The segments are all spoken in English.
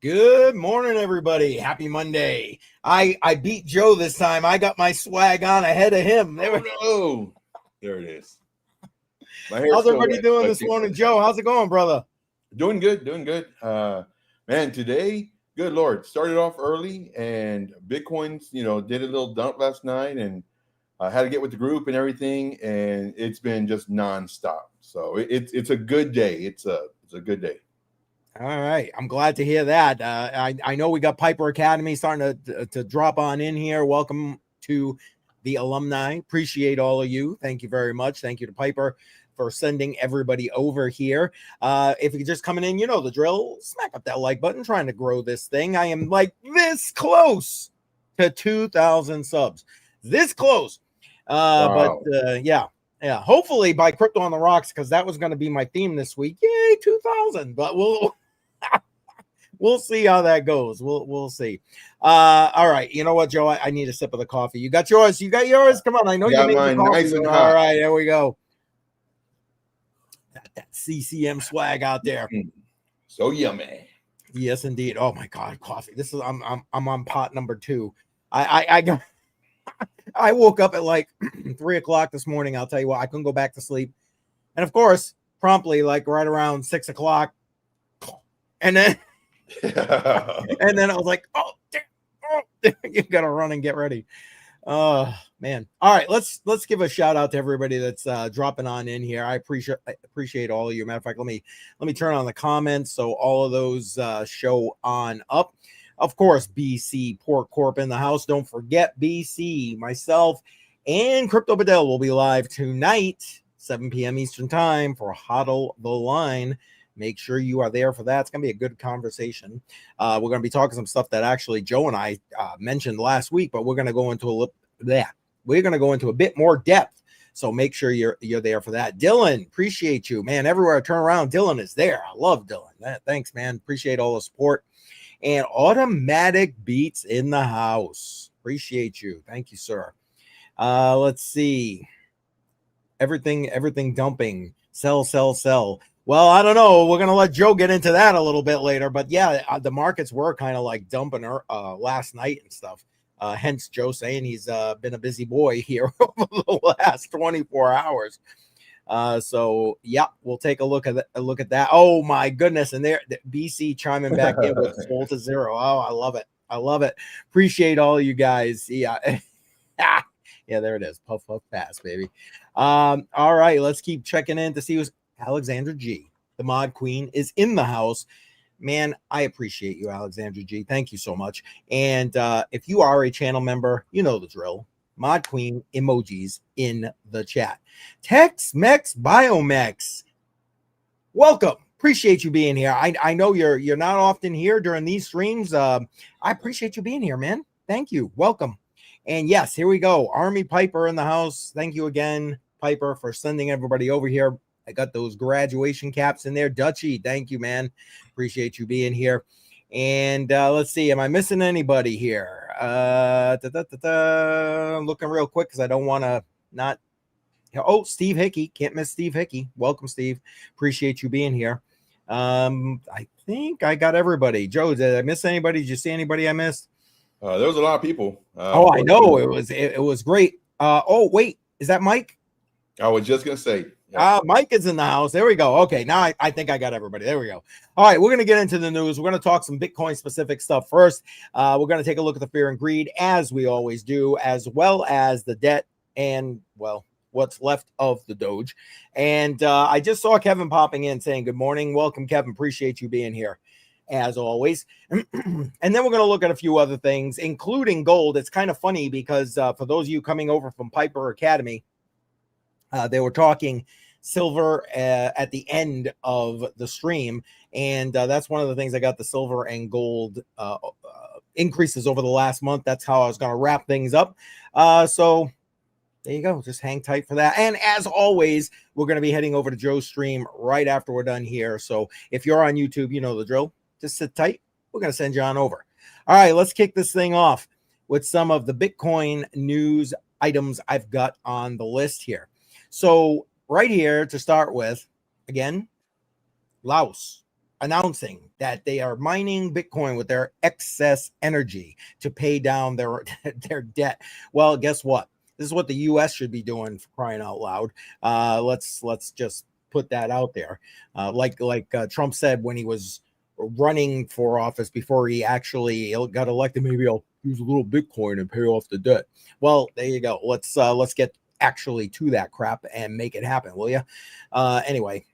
Good morning, everybody. Happy Monday. I beat Joe this time. I got my swag on ahead of him. There it is. How's everybody doing this morning, Joe? How's it going, brother? Doing good. Man, today, good Lord, started off early and Bitcoin's, did a little dump last night and I had to get with the group and everything, and it's been just nonstop. So it's a good day. It's a good day. All right. I'm glad to hear that. I know we got Piper Academy starting to drop on in here. Welcome to the alumni. Appreciate all of you. Thank you very much. Thank you to Piper for sending everybody over here. If you're just coming in, you know the drill. Smack up that like button. Trying to grow this thing. I am like this close to 2,000 subs. This close. Wow. But yeah. Hopefully by Crypto on the Rocks, because that was going to be my theme this week. Yay, 2,000. But we'll see how that goes. We'll see. All right. You know what, Joe? I need a sip of the coffee. You got yours. Come on. I know you made mine the coffee. nice and all hot. right. There we go. That CCM swag out there. So yummy. Yes, indeed. Oh my God, coffee. This is I'm on pot number 2. I woke up at like 3 o'clock this morning. I'll tell you what, I couldn't go back to sleep. And of course, promptly, like right around 6 o'clock. And then I was like, oh, you gotta run and get ready. Oh man. All right, let's give a shout out to everybody that's dropping on in here. I appreciate all of you. Matter of fact, let me turn on the comments so all of those show on up. Of course, BC Port Corp in the house. Don't forget BC, myself, and Crypto Bedell will be live tonight, 7 p.m. Eastern time for Hodl the Line. Make sure you are there for that. It's going to be a good conversation. We're going to be talking some stuff that actually Joe and I mentioned last week, but we're going to go into a bit more depth. So make sure you're there for that. Dylan, appreciate you, man. Everywhere I turn around, Dylan is there. I love Dylan. Thanks, man. Appreciate all the support. And Automatic Beats in the house. Appreciate you. Thank you, sir. Let's see. Everything dumping. Sell. Well, I don't know. We're going to let Joe get into that a little bit later. But yeah, the markets were kind of like dumping last night and stuff. Hence Joe saying he's been a busy boy here over the last 24 hours. So yeah, we'll take a look at that. Oh my goodness. And there, BC chiming back in with soul to zero. Oh, I love it. Appreciate all you guys. Yeah. Yeah, there it is. Puff pass, baby. All right, let's keep checking in to see who's Alexandra G. The mod queen is in the house. Man, I appreciate you, Alexandra G. Thank you so much. And if you are a channel member, you know the drill. Mod Queen emojis in the chat. Tex-Mex Biomex. Welcome. Appreciate you being here. I know you're not often here during these streams. I appreciate you being here, man. Thank you. Welcome. And yes, here we go. Army Piper in the house. Thank you again, Piper, for sending everybody over here. I got those graduation caps in there. Dutchy, thank you, man. Appreciate you being here. And let's see, am I missing anybody here? I'm looking real quick because I don't want to not. Oh, Steve Hickey. Can't miss Steve Hickey. Welcome, Steve. Appreciate you being here. I think I got everybody. Joe, did I miss anybody? Did you see anybody I missed? There was a lot of people. I know. It was great. Oh, wait. Is that Mike? I was just going to say. Mike is in the house. There we go. Okay, now I think I got everybody. There we go. All right, we're going to get into the news. We're going to talk some Bitcoin specific stuff first. We're going to take a look at the fear and greed, as we always do, as well as the debt and, well, what's left of the Doge. And I just saw Kevin popping in saying good morning. Welcome, Kevin. Appreciate you being here, as always. And then we're going to look at a few other things, including gold. It's kind of funny because for those of you coming over from Piper Academy, they were talking silver at the end of the stream, and that's one of the things. I got the silver and gold increases over the last month. That's how I was going to wrap things up. So there you go. Just hang tight for that. And as always, we're going to be heading over to Joe's stream right after we're done here. So if you're on YouTube, you know the drill. Just sit tight. We're going to send you on over. All right, let's kick this thing off with some of the Bitcoin news items I've got on the list here. So right here to start with, again, Laos. announcing that they are mining Bitcoin with their excess energy to pay down their debt. Well, guess what? This is what the U.S. should be doing, for crying out loud. Let's just put that out there. Like Trump said when he was running for office before he actually got elected, maybe I'll use a little Bitcoin and pay off the debt. Well, there you go. Let's get actually to that crap and make it happen, will you? Anyway,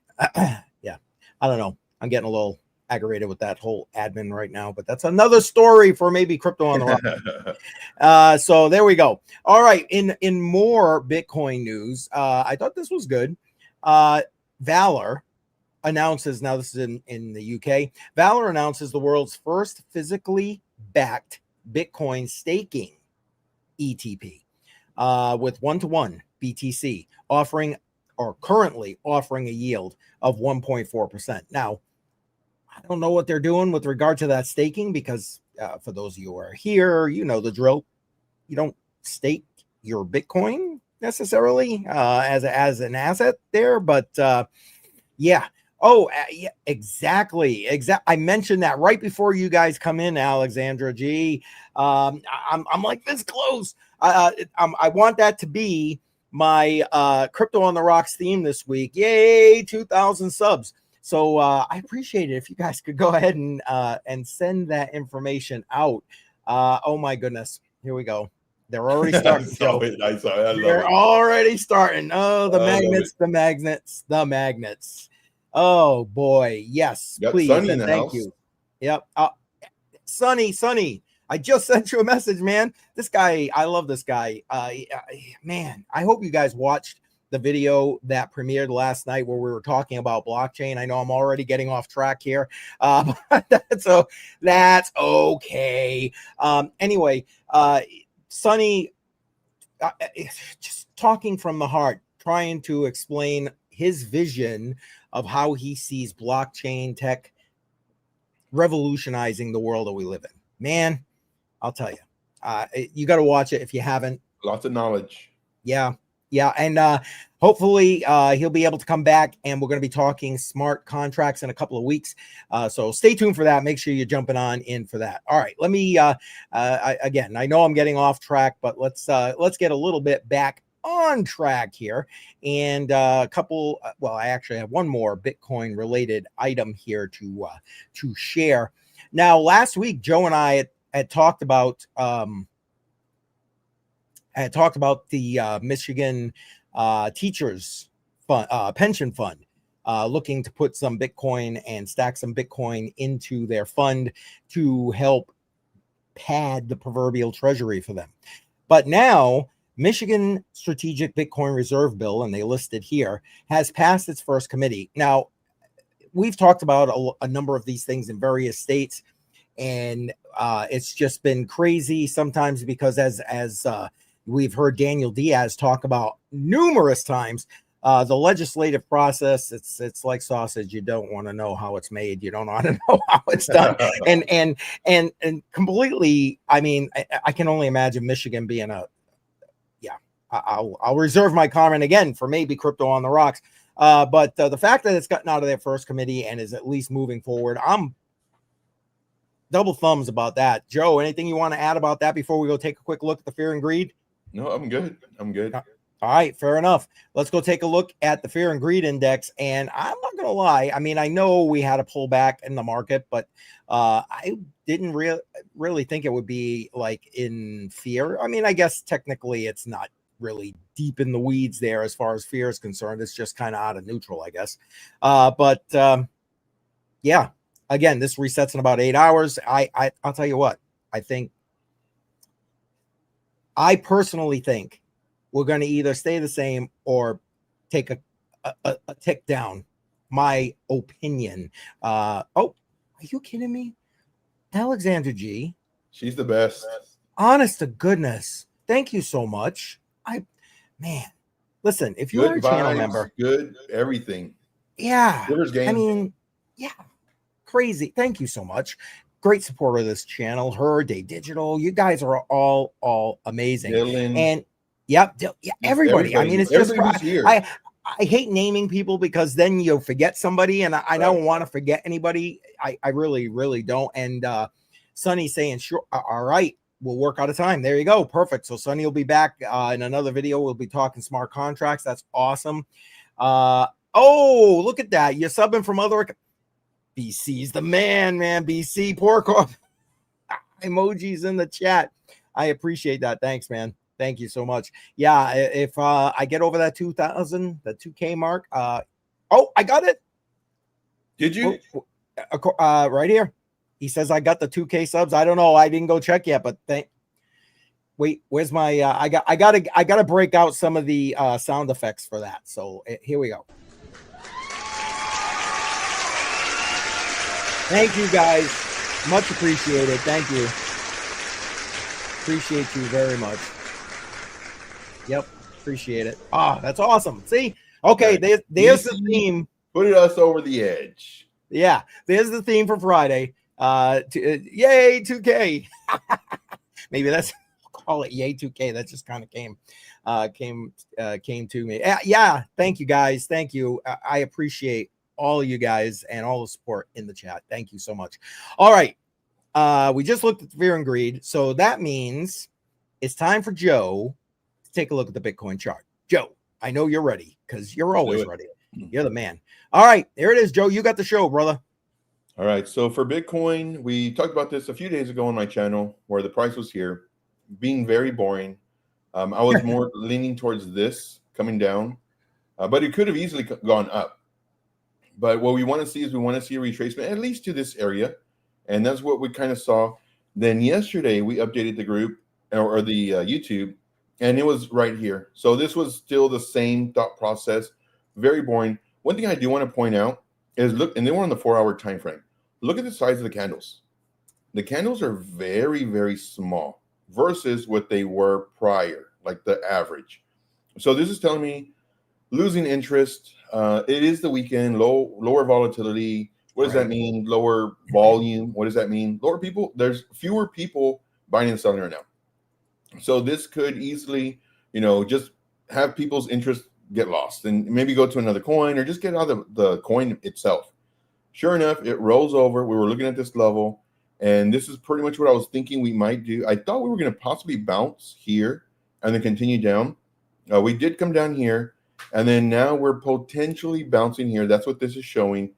yeah, I don't know. I'm getting a little aggravated with that whole admin right now, but that's another story for maybe Crypto on the Rock. So there we go. All right. In more Bitcoin news, I thought this was good. Valour announces, now this is in the UK, Valour announces the world's first physically backed Bitcoin staking ETP with 1-to-1 BTC, currently offering a yield of 1.4%. Now, I don't know what they're doing with regard to that staking, because for those of you who are here, you know the drill. You don't stake your Bitcoin necessarily as an asset there, but yeah. Oh, yeah, exactly. I mentioned that right before you guys come in, Alexandra G. I'm like this close. I want that to be my Crypto on the Rocks theme this week. Yay, 2,000 subs. So I appreciate it if you guys could go ahead and send that information out. Oh my goodness, here we go. They're already starting. I saw it. They're already starting. Oh, the magnets. Oh boy, yes, please. Sonny in the thank house. You. Yep. Sonny. I just sent you a message, man. This guy, I love this guy. Man, I hope you guys watched the video that premiered last night where we were talking about blockchain. I know I'm already getting off track here, but that's okay. Anyway, Sonny, just talking from the heart, trying to explain his vision of how he sees blockchain tech revolutionizing the world that we live in. Man, I'll tell you, you got to watch it if you haven't. Lots of knowledge. Yeah. And hopefully he'll be able to come back, and we're going to be talking smart contracts in a couple of weeks. So stay tuned for that. Make sure you're jumping on in for that. All right. Let me, again, I know I'm getting off track, but let's get a little bit back on track here. And a couple, well, I actually have one more Bitcoin related item here to share. Now, last week, Joe and I had talked about, the Michigan teachers fund, pension fund, looking to put some Bitcoin and stack some Bitcoin into their fund to help pad the proverbial treasury for them. But now Michigan Strategic Bitcoin Reserve Bill, and they listed here, has passed its first committee. Now, we've talked about a number of these things in various states, and it's just been crazy sometimes because as we've heard Daniel Diaz talk about numerous times, the legislative process, it's like sausage. You don't want to know how it's made. You don't want to know how it's done. and completely, I mean, I can only imagine Michigan being I'll reserve my comment again for maybe Crypto on the Rocks. But the fact that it's gotten out of their first committee and is at least moving forward, I'm double thumbs about that. Joe, anything you want to add about that before we go take a quick look at the fear and greed? No, I'm good. All right, fair enough. Let's go take a look at the fear and greed index. And I'm not going to lie. I mean, I know we had a pullback in the market, but I didn't really think it would be like in fear. I mean, I guess technically it's not really deep in the weeds there as far as fear is concerned. It's just kind of out of neutral, I guess. But yeah, again, this resets in about 8 hours. I'll tell you what, I personally think we're going to either stay the same or take a tick down. My opinion. Oh, are you kidding me? Alexandra G. She's the best. Honest to goodness. Thank you so much. Listen, if you're a channel member, good everything. Yeah. Game. I mean, yeah. Crazy. Thank you so much. Great supporter of this channel. Her, Day Digital. You guys are all amazing. Dylan. And yep, everybody. I mean, it's just I hate naming people because then you'll forget somebody, and I don't want to forget anybody. I really, really don't. And Sonny's saying, sure, all right, we'll work out a time. There you go. Perfect. So Sonny will be back in another video. We'll be talking smart contracts. That's awesome. Oh, look at that. You're subbing from other. BC's the man, BC, pork off. Emojis in the chat. I appreciate that. Thanks, man. Thank you so much. Yeah, if I get over that 2,000, the 2K mark. Oh, I got it. Did you? Right here. He says I got the 2K subs. I don't know. I didn't go check yet, but wait, where's my I gotta break out some of the sound effects for that. So here we go. Thank you guys. Much appreciated. Thank you. Appreciate you very much. Yep. Appreciate it. Ah, that's awesome. See? Okay, there's the theme. Putting us over the edge. Yeah, there's the theme for Friday. Yay, 2K. Maybe that's call it yay 2K. That just kind of came to me. Yeah, thank you guys. Thank you. I appreciate all you guys and all the support in the chat. Thank you so much. All right. We just looked at fear and greed. So that means it's time for Joe to take a look at the Bitcoin chart. Joe, I know you're ready because you're always ready. You're the man. All right. There it is, Joe. You got the show, brother. All right. So for Bitcoin, we talked about this a few days ago on my channel where the price was here, being very boring. I was more leaning towards this coming down, but it could have easily gone up. But what we want to see is we want to see a retracement at least to this area. And that's what we kind of saw. Then yesterday we updated the group or the YouTube, and it was right here. So this was still the same thought process. Very boring. One thing I do want to point out is look, and they were on the 4-hour time frame. Look at the size of the candles. The candles are very, very small versus what they were prior, like the average. So this is telling me losing interest. It is the weekend, lower volatility. What does that mean? Lower volume. What does that mean? Lower people. There's fewer people buying and selling right now. So this could easily, just have people's interest get lost and maybe go to another coin or just get out of the coin itself. Sure enough, it rolls over. We were looking at this level, and this is pretty much what I was thinking we might do. I thought we were going to possibly bounce here and then continue down. We did come down here, and then now we're potentially bouncing here. That's what this is showing.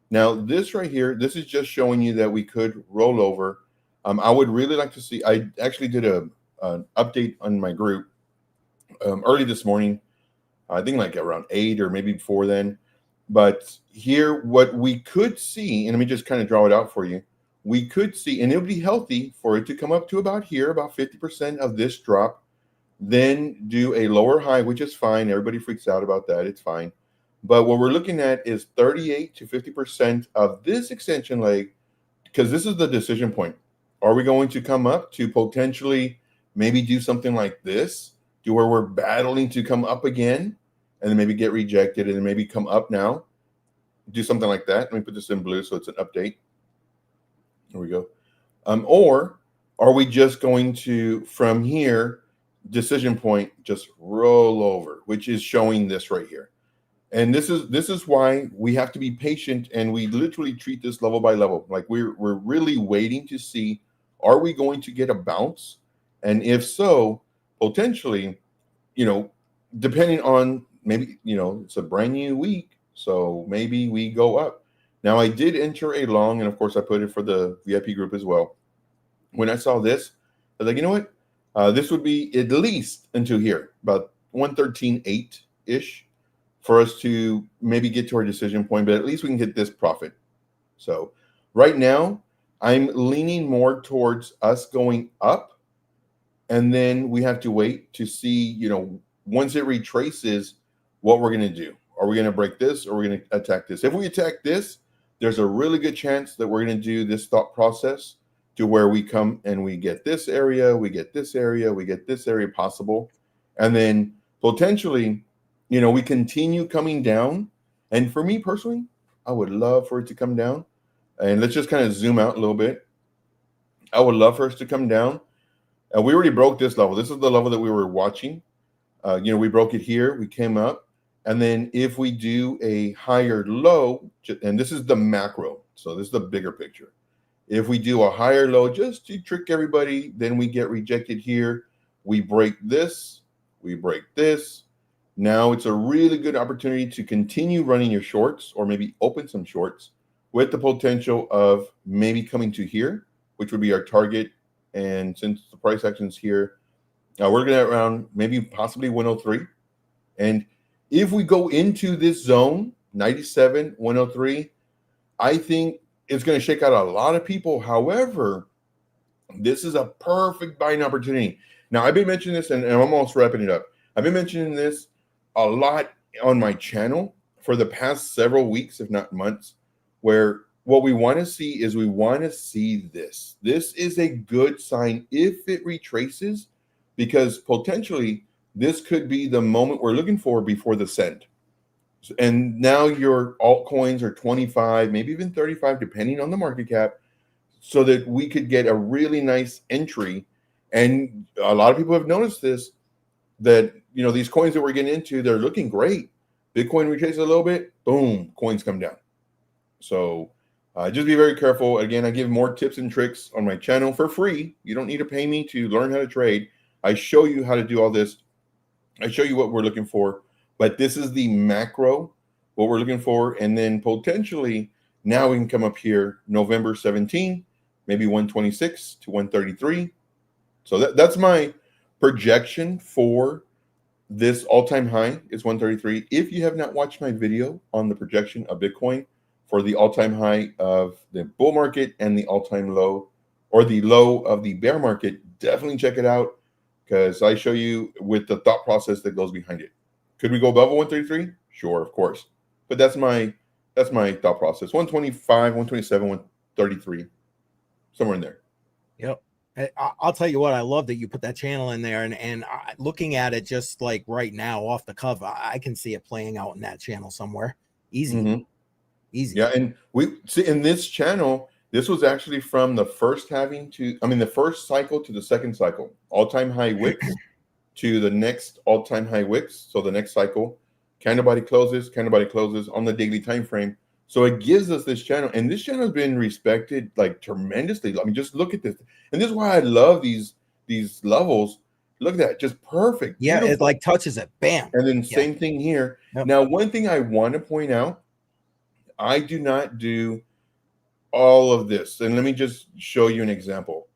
Now, this right here, this is just showing you that we could roll over. I would really like to see, I actually did an update on my group early this morning, I think like around 8 or maybe before then. But here, what we could see, and let me just kind of draw it out for you. We could see, and it would be healthy for it to come up to about here, about 50% of this drop, then do a lower high, which is fine. Everybody freaks out about that. It's fine. But what we're looking at is 38 to 50% of this extension leg, because this is the decision point. Are we going to come up to potentially maybe do something like this, to where we're battling to come up again, and then maybe get rejected, and then maybe come up now, do something like that. Let me put this in blue so it's an update. There we go. Or are we just going to, from here, decision point, just roll over, which is showing this right here. And this is why we have to be patient, and we literally treat this level by level. Like we're really waiting to see, are we going to get a bounce? And if so, potentially, depending on maybe, it's a brand new week, so maybe we go up. Now, I did enter a long, and of course I put it for the VIP group as well. When I saw this, I was like, you know what? This would be at least into here, about 113.8-ish. For us to maybe get to our decision point, but at least we can get this profit. So right now, I'm leaning more towards us going up, and then we have to wait to see, once it retraces, what we're going to do. Are we going to break this, or are we going to attack this? If we attack this, there's a really good chance that we're going to do this thought process to where we come and we get this area, we get this area, we get this area possible, and then potentially, we continue coming down. And for me personally, I would love for it to come down. And let's just kind of zoom out a little bit. I would love for us to come down. And we already broke this level. This is the level that we were watching. We broke it here. We came up. And then if we do a higher low, and this is the macro, so this is the bigger picture. If we do a higher low just to trick everybody, then we get rejected here. We break this, we break this. Now it's a really good opportunity to continue running your shorts or maybe open some shorts with the potential of maybe coming to here, which would be our target. And since the price action's here, we're looking at around maybe possibly 103. And if we go into this zone, 97, 103, I think it's going to shake out a lot of people. However, this is a perfect buying opportunity. Now, I've been mentioning this, and I'm almost wrapping it up. I've been mentioning this a lot on my channel for the past several weeks, if not months, where what we want to see is we want to see this. This is a good sign if it retraces, because potentially this could be the moment we're looking for before the send. And now your altcoins are 25, maybe even 35, depending on the market cap, so that we could get a really nice entry. And a lot of people have noticed this, that, you know, these coins that we're getting into, they're looking great. Bitcoin retraces a little bit, boom, coins come down. So just be very careful. Again, I give more tips and tricks on my channel for free. You don't need to pay me to learn how to trade. I show you how to do all this. I show you what we're looking for. But this is the macro, what we're looking for. And then potentially now we can come up here November 17, maybe 126 to 133. So that's my projection for this all-time high is 133. If you have not watched my video on the projection of Bitcoin for the all-time high of the bull market and the all-time low, or the low of the bear market, definitely check it out, because I show you with the thought process that goes behind it. Could we go above 133? Sure, of course. But that's my thought process. 125, 127, 133, somewhere in there. Yep. I'll tell you what, I love that you put that channel in there, and looking at it just like right now off the cuff, I can see it playing out in that channel somewhere. Easy. Mm-hmm. Easy. Yeah, and we see in this channel, this was actually from the first the first cycle to the second cycle, all-time high wicks to the next all-time high wicks. So the next cycle, candle body closes on the daily time frame. So it gives us this channel, and this channel has been respected like tremendously. I mean, just look at this, and this is why I love these levels. Look at that, just perfect. Yeah, beautiful. it like touches it, bam. And then same thing here. Yep. Now, one thing I want to point out, I do not do all of this, and let me just show you an example.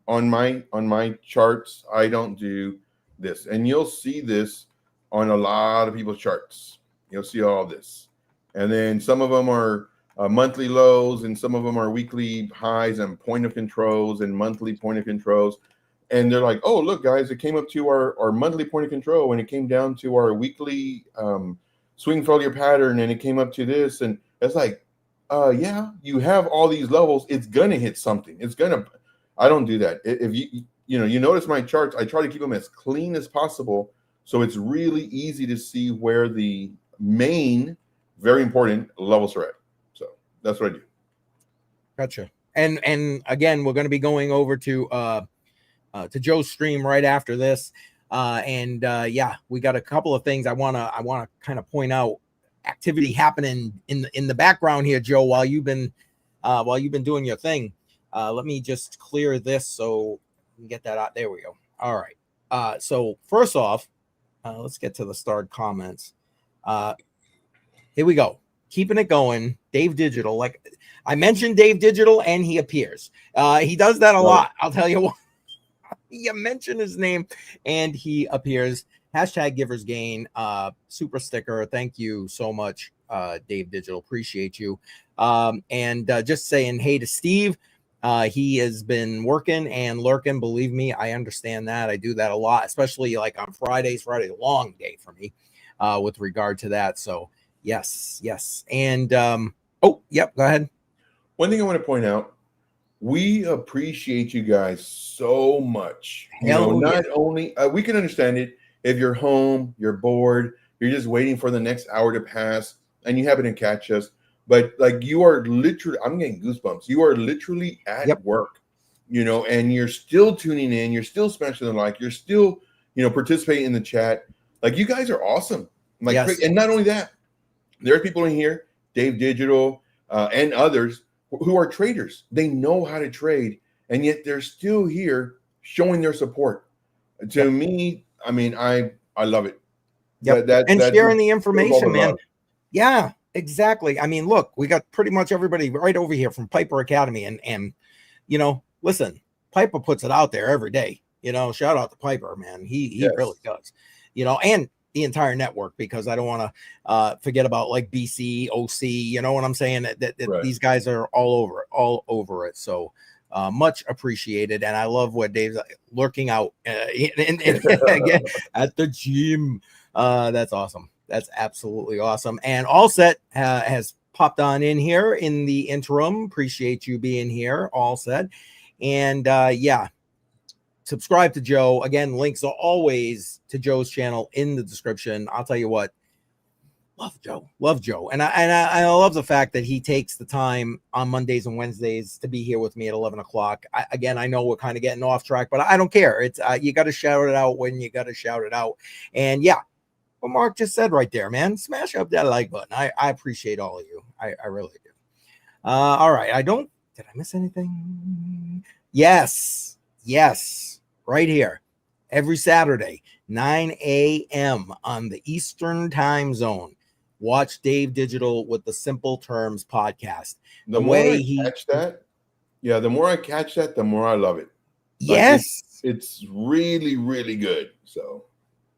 on my charts, I don't do this, and you'll see this on a lot of people's charts. You'll see all this, and then some of them are monthly lows, and some of them are weekly highs and point of controls and monthly point of controls. And they're like, oh, look, guys, it came up to our monthly point of control, and it came down to our weekly swing failure pattern, and it came up to this. And it's like, yeah, you have all these levels. It's going to hit something. I don't do that. If you notice my charts, I try to keep them as clean as possible. So it's really easy to see where the main, very important levels are at. So that's what I do. Gotcha. And again, we're going to be going over to Joe's stream right after this. Yeah, we got a couple of things I want to kind of point out. Activity happening in the background here, Joe, while you've been doing your thing. Let me just clear this so we can get that out. There we go. All right. So first off, let's get to the starred comments. Here we go. Keeping it going. Dave Digital. Like I mentioned Dave Digital, and he appears. He does that a lot. I'll tell you what. You mention his name and he appears. Hashtag givers gain, super sticker. Thank you so much, Dave Digital. Appreciate you. Just saying hey to Steve. He has been working and lurking. Believe me, I understand that. I do that a lot, especially like on Fridays. Friday, a long day for me with regard to that. So yes. And oh, yep, go ahead. One thing I want to point out, we appreciate you guys so much. Not only we can understand it if you're home, you're bored, you're just waiting for the next hour to pass, and you happen to catch us. But like you are literally, I'm getting goosebumps. You are literally at work, and you're still tuning in. You're still smashing the like. You're still, participating in the chat. Like you guys are awesome. Like, Yes. and not only that, there are people in here, Dave Digital, and others who are traders. They know how to trade, and yet they're still here showing their support. To me, I mean, I love it. Yep. That And that's sharing just the all information, the man. love. Yeah, exactly. I mean, look, we got pretty much everybody right over here from Piper Academy, and you know, listen, Piper puts it out there every day. You know, shout out to Piper, man. He really does. You know, and the entire network, because I don't want to forget about like BC, OC. You know what I'm saying? That Right. these guys are all over it. So much appreciated, and I love what Dave's lurking out again at the gym. That's awesome. That's absolutely awesome. And All Set has popped on in here in the interim. Appreciate you being here, All Set. And yeah, subscribe to Joe. Again, links are always to Joe's channel in the description. I'll tell you what, love Joe. And I love the fact that he takes the time on Mondays and Wednesdays to be here with me at 11 o'clock. Again, I know we're kind of getting off track, but I don't care. It's you got to shout it out when you got to shout it out. And yeah, what Mark just said right there, man, smash up that like button. I appreciate all of you. I really do. All right. Did I miss anything? Yes. Right here. Every Saturday, 9 a.m. on the Eastern time zone. Watch Dave Digital with the Simple Terms podcast. The more I catch that, the more I love it. Yes. Like it's really, really good. So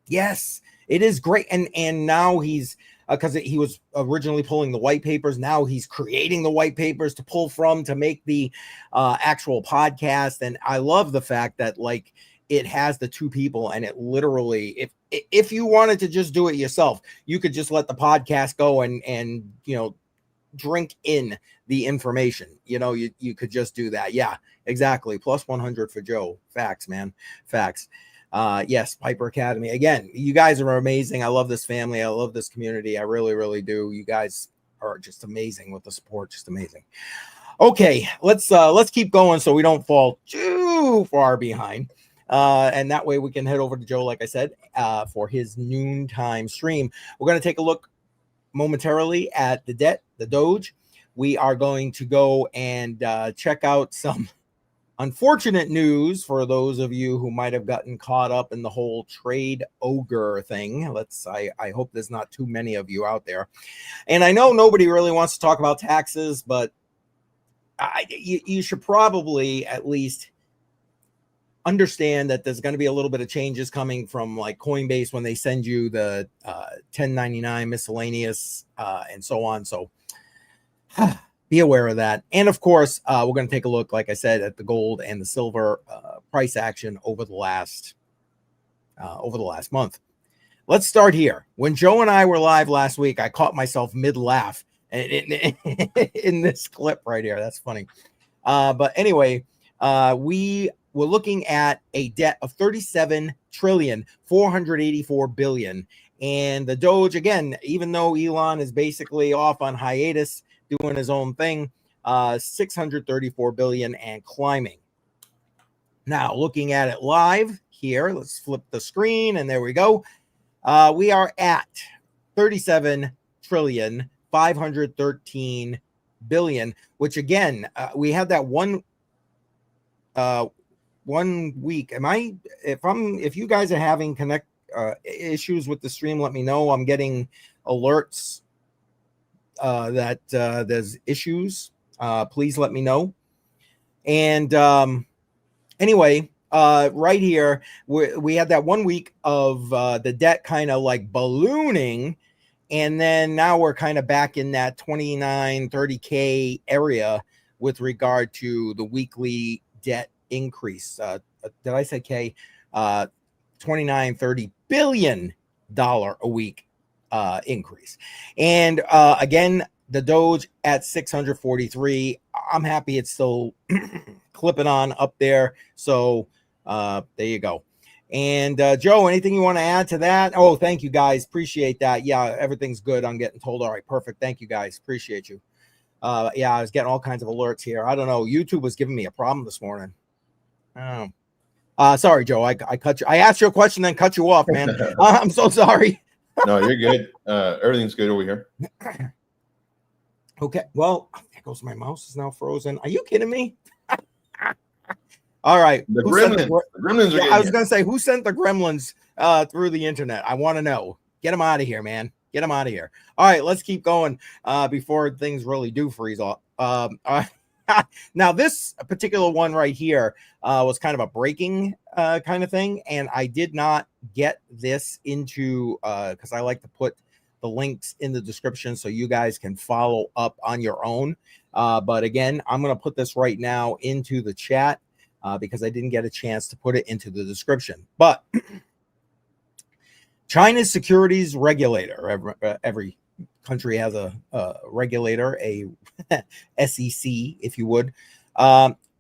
yes, it is great. And now he's because he was originally pulling the white papers. Now he's creating the white papers to pull from to make the actual podcast. And I love the fact that like it has the two people, and it literally, if you wanted to just do it yourself, you could just let the podcast go and you know, drink in the information. You know, you could just do that. Yeah, exactly. Plus 100 for Joe. Facts, man. Facts. Yes, Piper Academy. Again, you guys are amazing. I love this family. I love this community. I really, really do. You guys are just amazing with the support. Just amazing. Okay, let's keep going so we don't fall too far behind. And that way we can head over to Joe, like I said, for his noontime stream. We're going to take a look momentarily at the Doge. We are going to go and check out some unfortunate news for those of you who might have gotten caught up in the whole Tradeogre thing. I hope there's not too many of you out there. And I know nobody really wants to talk about taxes, but you should probably at least understand that there's going to be a little bit of changes coming from like Coinbase when they send you the 1099 miscellaneous and so on. So be aware of that. And of course, we're going to take a look, like I said, at the gold and the silver price action over the last month. Let's start here. When Joe and I were live last week, I caught myself mid-laugh in this clip right here. That's funny. But anyway, we were looking at a debt of 37,484 billion. And the Doge, again, even though Elon is basically off on hiatus, doing his own thing, 634 billion and climbing. Now, looking at it live here, let's flip the screen, and there we go. We are at 37,513 billion, which again, we had that one week. If you guys are having issues with the stream, let me know. I'm getting alerts that there's issues. Please let me know. And anyway, right here, we had that 1 week of the debt kind of like ballooning. And then now we're kind of back in that 29, 30K area with regard to the weekly debt increase. Did I say K? 29, 30 billion dollar a week increase. And again, the Doge at 643. I'm happy it's still clipping on up there. So there you go. And Joe, anything you want to add to that? Oh, thank you guys. Appreciate that. Yeah, everything's good. I'm getting told. All right, perfect. Thank you guys. Appreciate you. Yeah, I was getting all kinds of alerts here. I don't know. YouTube was giving me a problem this morning. Sorry, Joe. I cut you. I asked you a question, then cut you off, man. I'm so sorry. No, you're good. Everything's good over here. Okay. Well, there goes my mouse is now frozen. Are you kidding me? All right. The gremlins are yeah, I was getting going to say, who sent the gremlins through the internet? I want to know. Get them out of here, man. Get them out of here. All right, let's keep going before things really do freeze off. Now, this particular one right here was kind of a breaking kind of thing, and I did not get this into because I like to put the links in the description so you guys can follow up on your own. But again, I'm going to put this right now into the chat because I didn't get a chance to put it into the description. But China's securities regulator, every country has a regulator, a SEC, if you would,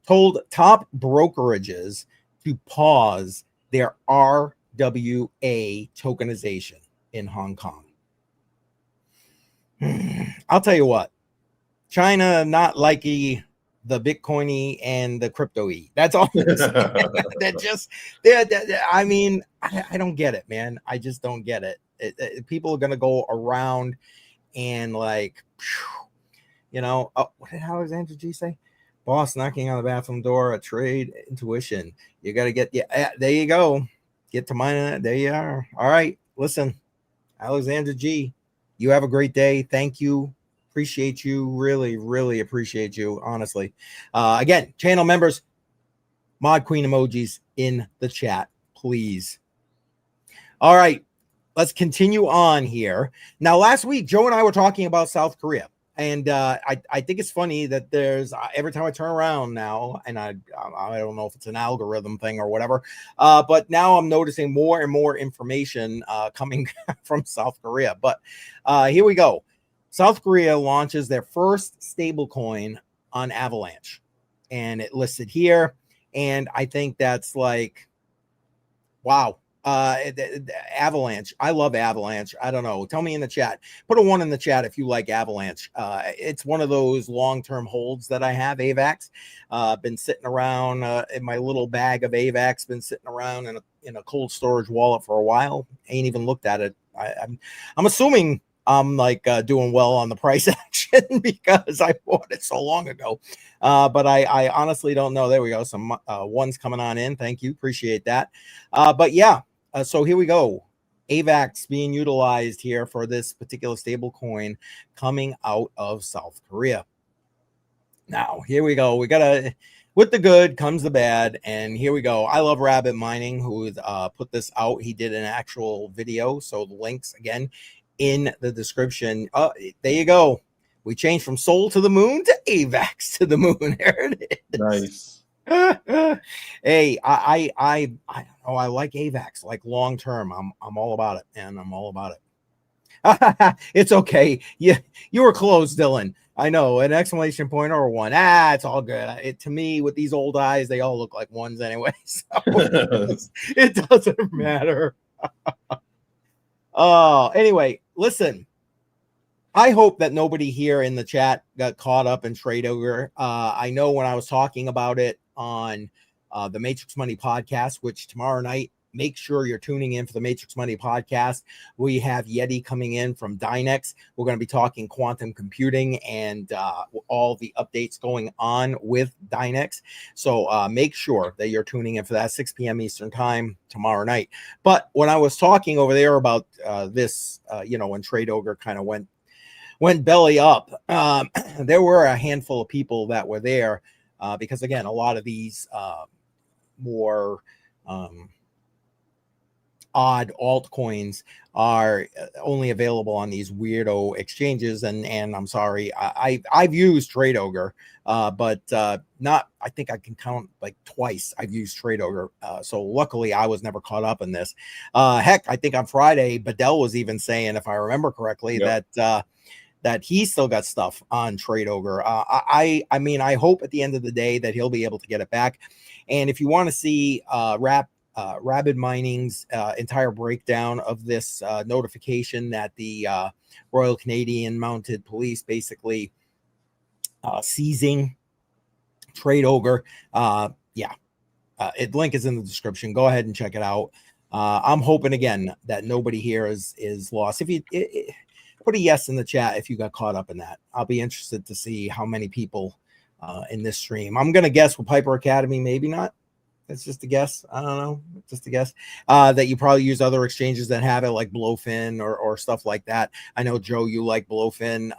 told top brokerages to pause their RWA tokenization in Hong Kong. I'll tell you what, China not likey the Bitcoin and the crypto E. That's all. That just, I mean, I don't get it, man. I just don't get it. People are going to go around and like, you know, what did Alexander G say? Boss knocking on the bathroom door, a trade intuition. You got to get, yeah, there you go. Get to mine. There you are. All right. Listen, Alexander G, you have a great day. Thank you. Appreciate you. Really, really appreciate you. Honestly. Again, channel members, mod queen emojis in the chat, please. All right. Let's continue on here. Now, last week, Joe and I were talking about South Korea. And I think it's funny that there's every time I turn around now, and I don't know if it's an algorithm thing or whatever, but now I'm noticing more and more information coming from South Korea. But here we go. South Korea launches their first stablecoin on Avalanche, and it listed here. And I think that's like, wow. Avalanche. I love Avalanche. I don't know. Tell me in the chat. Put a 1 in the chat if you like Avalanche. It's one of those long-term holds that I have. AVAX. Been sitting around in my little bag of AVAX. Been sitting around in a cold storage wallet for a while. Ain't even looked at it. I'm assuming I'm like doing well on the price action because I bought it so long ago. But I honestly don't know. There we go. Some ones coming on in. Thank you. Appreciate that. But yeah. So here we go. AVAX being utilized here for this particular stable coin coming out of South Korea. Now, here we go. We got to, with the good comes the bad. And here we go. I love Rabbit Mining, who put this out. He did an actual video. So the links, again, in the description. There you go. We changed from Sol to the moon to AVAX to the moon. There it is. Nice. Hey, I don't know. I like AVAX, like long term. I'm all about it, and I'm all about it. It's okay. You were close, Dylan. I know, an exclamation point or a 1. It's all good. To me, with these old eyes, they all look like 1s anyway. So it doesn't matter. Anyway, listen. I hope that nobody here in the chat got caught up in Tradeogre. I know when I was talking about it on the Matrix Money podcast, which tomorrow night, make sure you're tuning in for the Matrix Money podcast. We have Yeti coming in from Dynex. We're going to be talking quantum computing and all the updates going on with Dynex. So make sure that you're tuning in for that 6 p.m. Eastern time tomorrow night. But when I was talking over there about this, when Tradeogre kind of went belly up, there were a handful of people that were there because, again, a lot of these more odd altcoins are only available on these weirdo exchanges. And I'm sorry, I've used Tradeogre, but not, I think I can count like twice I've used Tradeogre. So luckily I was never caught up in this. Heck, I think on Friday, Bedell was even saying, if I remember correctly, Yep. that he still got stuff on Tradeogre. I mean, I hope at the end of the day that he'll be able to get it back. And if you want to see Rabbit Mining's entire breakdown of this notification that the Royal Canadian Mounted Police basically seizing Tradeogre, link is in the description. Go ahead and check it out. I'm hoping again that nobody here is lost. If you put a yes in the chat if you got caught up in that, I'll be interested to see how many people in this stream. I'm gonna guess with Piper Academy, maybe not. It's just a guess. I don't know. Just a guess. That you probably use other exchanges that have it, like Blowfin or stuff like that. I know, Joe, you like Blowfin.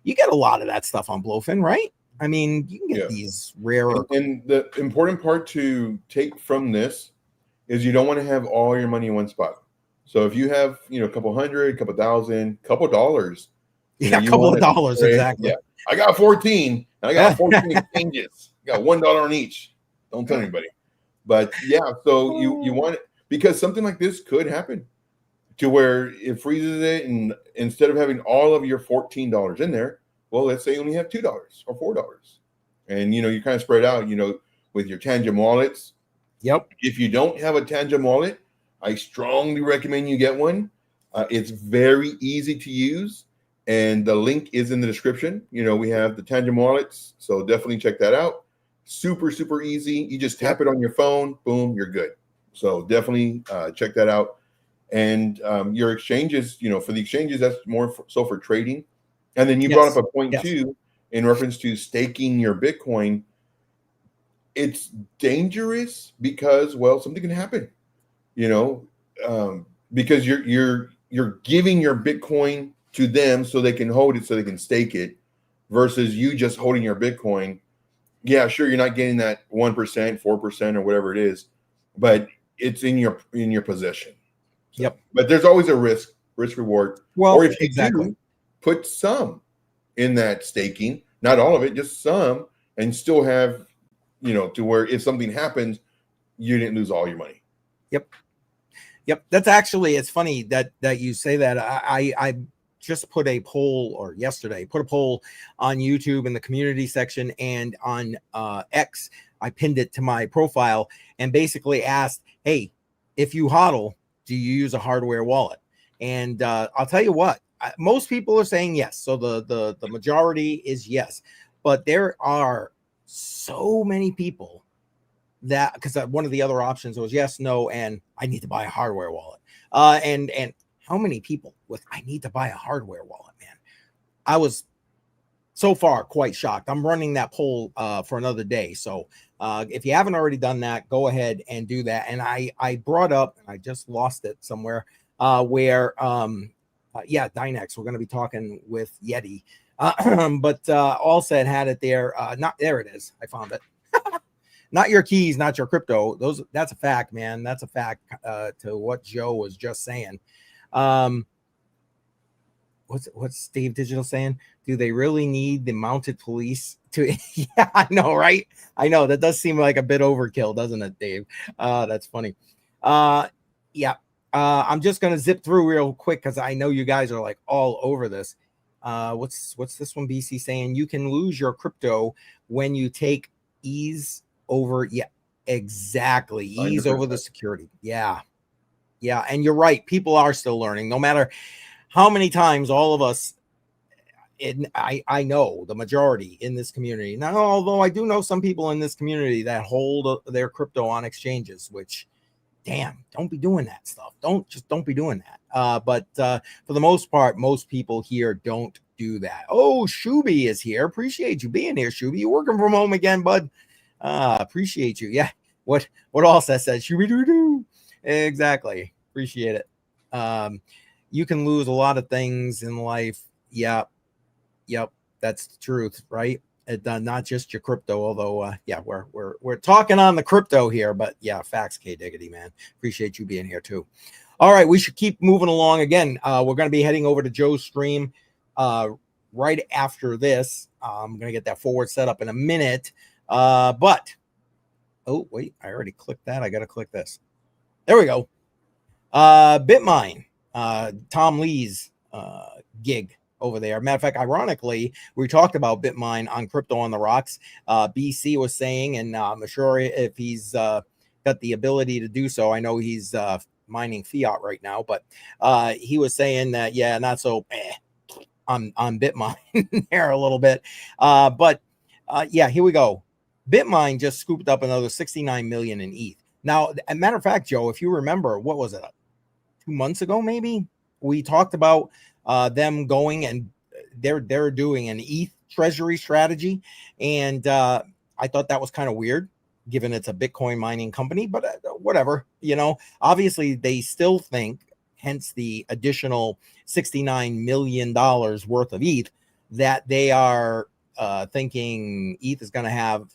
You get a lot of that stuff on Blowfin, right? I mean, you can get these rare. And the important part to take from this is you don't want to have all your money in one spot. So if you have, a couple hundred, couple thousand, couple dollars, a couple of dollars, exactly. Yeah, I got 14. And I got 14 exchanges. I got $1 on each. Don't tell anybody. But yeah, so you want it because something like this could happen to where it freezes it, and instead of having all of your $14 in there, well, let's say you only have $2 or $4, and you kind of spread out, with your Tangent wallets. Yep. If you don't have a Tangent wallet, I strongly recommend you get one. It's very easy to use, and the link is in the description. We have the Tangent wallets, so definitely check that out. Super, super easy. You just tap it on your phone, boom, you're good. So definitely check that out. And your exchanges, for the exchanges, that's more so for trading. And then you brought up a point too, in reference to staking your Bitcoin. It's dangerous because, well, something can happen, because you're giving your Bitcoin to them so they can hold it, so they can stake it, versus you just holding your Bitcoin. Yeah, sure, you're not getting that 1%, 4%, or whatever it is, but it's in your possession. So, yep. But there's always a risk reward. Well, or if you do, put some in that staking, not all of it, just some, and still have, to where if something happens, you didn't lose all your money. Yep. That's actually, it's funny that you say that. I just put a poll, or yesterday put a poll on YouTube in the community section, and on X, I pinned it to my profile and basically asked, hey, if you hodl, do you use a hardware wallet? And I'll tell you what, most people are saying yes. So the majority is yes, but there are so many people that, because one of the other options was yes, no, and I need to buy a hardware wallet. And how many people with I need to buy a hardware wallet, man? I was so far quite shocked. I'm running that poll for another day. So if you haven't already done that, go ahead and do that. And I brought up, and I just lost it somewhere, where Dynex, we're going to be talking with Yeti. But All Said had it there. Not there it is. I found it. Not your keys, not your crypto. That's a fact, man. That's a fact to what Joe was just saying. What's Steve Digital saying? Do they really need the mounted police to? Yeah, I know, right? I know that does seem like a bit overkill, doesn't it, Dave? That's funny. Yeah. I'm just gonna zip through real quick because I know you guys are like all over this. What's this one? BC saying you can lose your crypto when you take ease over. Yeah, exactly. Ease 100%. Over the security. Yeah. And you're right. People are still learning, no matter how many times all of us. I know the majority in this community now, although I do know some people in this community that hold their crypto on exchanges, which, damn, don't be doing that stuff. Don't be doing that. But for the most part, most people here don't do that. Oh, Shuby is here. Appreciate you being here, Shuby. You working from home again, bud? Appreciate you. Yeah. What else that says Shuby doo doo? Exactly. Appreciate it. You can lose a lot of things in life. Yep. That's the truth, right? Not just your crypto, although we're talking on the crypto here, but yeah, facts, K Diggity, man. Appreciate you being here too. All right, we should keep moving along. Again, we're going to be heading over to Joe's stream right after this. I'm going to get that forward set up in a minute. But oh wait, I already clicked that. I got to click this. There we go. Bitmine, Tom Lee's gig over there. Matter of fact, ironically, we talked about Bitmine on Crypto on the Rocks. BC was saying, and I'm sure if he's got the ability to do so, I know he's mining fiat right now, but he was saying that, yeah, not so on Bitmine there a little bit. But here we go. Bitmine just scooped up another 69 million in ETH. Now, as a matter of fact, Joe, if you remember, what was it, 2 months ago, maybe we talked about them going and they're doing an ETH treasury strategy, and I thought that was kind of weird, given it's a Bitcoin mining company. But whatever, obviously they still think, hence the additional $69 million worth of ETH, that they are thinking ETH is going to have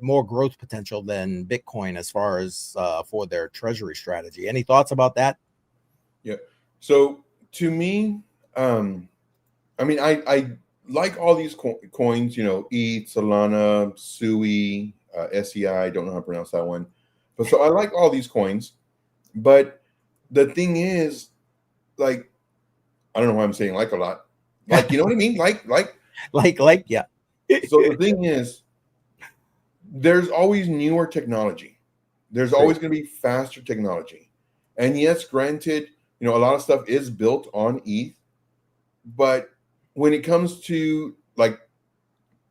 more growth potential than Bitcoin as far as for their treasury strategy. Any thoughts about that? Yeah. So to me, I mean, I like all these coins, ETH, Solana, SUI, SEI. I don't know how to pronounce that one. But so I like all these coins. But the thing is, like, I don't know why I'm saying like a lot. Like, you know what I mean? Like, yeah. So the thing is, there's always newer technology. There's always going to be faster technology. And yes, granted, a lot of stuff is built on ETH. But when it comes to, like,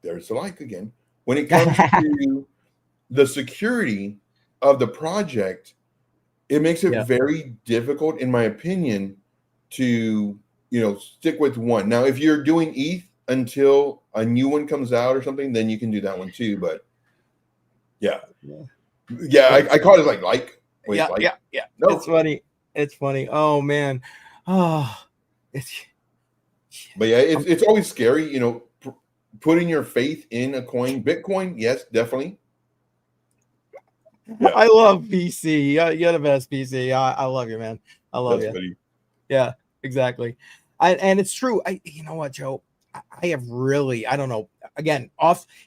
there's the like again. When it comes to the security of the project, it makes it very difficult, in my opinion, to stick with one. Now, if you're doing ETH until a new one comes out or something, then you can do that one too. But yeah, I call it like. Wait, yeah. No, it's funny. Oh man, But yeah, it's always scary, putting your faith in a coin. Bitcoin, yes, definitely. Yeah. I love BC. You're the best, BC. I love you, man. I love you. Funny. Yeah, exactly. And it's true. You know what, Joe? I have really, I don't know. Again,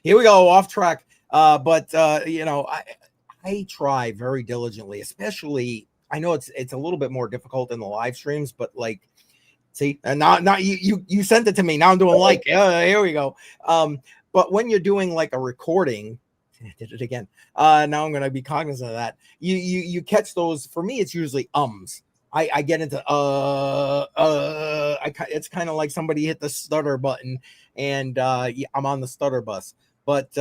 here we go, off track. But I try very diligently, especially. I know it's a little bit more difficult in the live streams, but like, see, and not you sent it to me. Now I'm doing like, here we go. But when you're doing like a recording, I did it again. Now I'm going to be cognizant of that. You catch those. For me, it's usually ums. I get into it's kind of like somebody hit the stutter button, and I'm on the stutter bus. But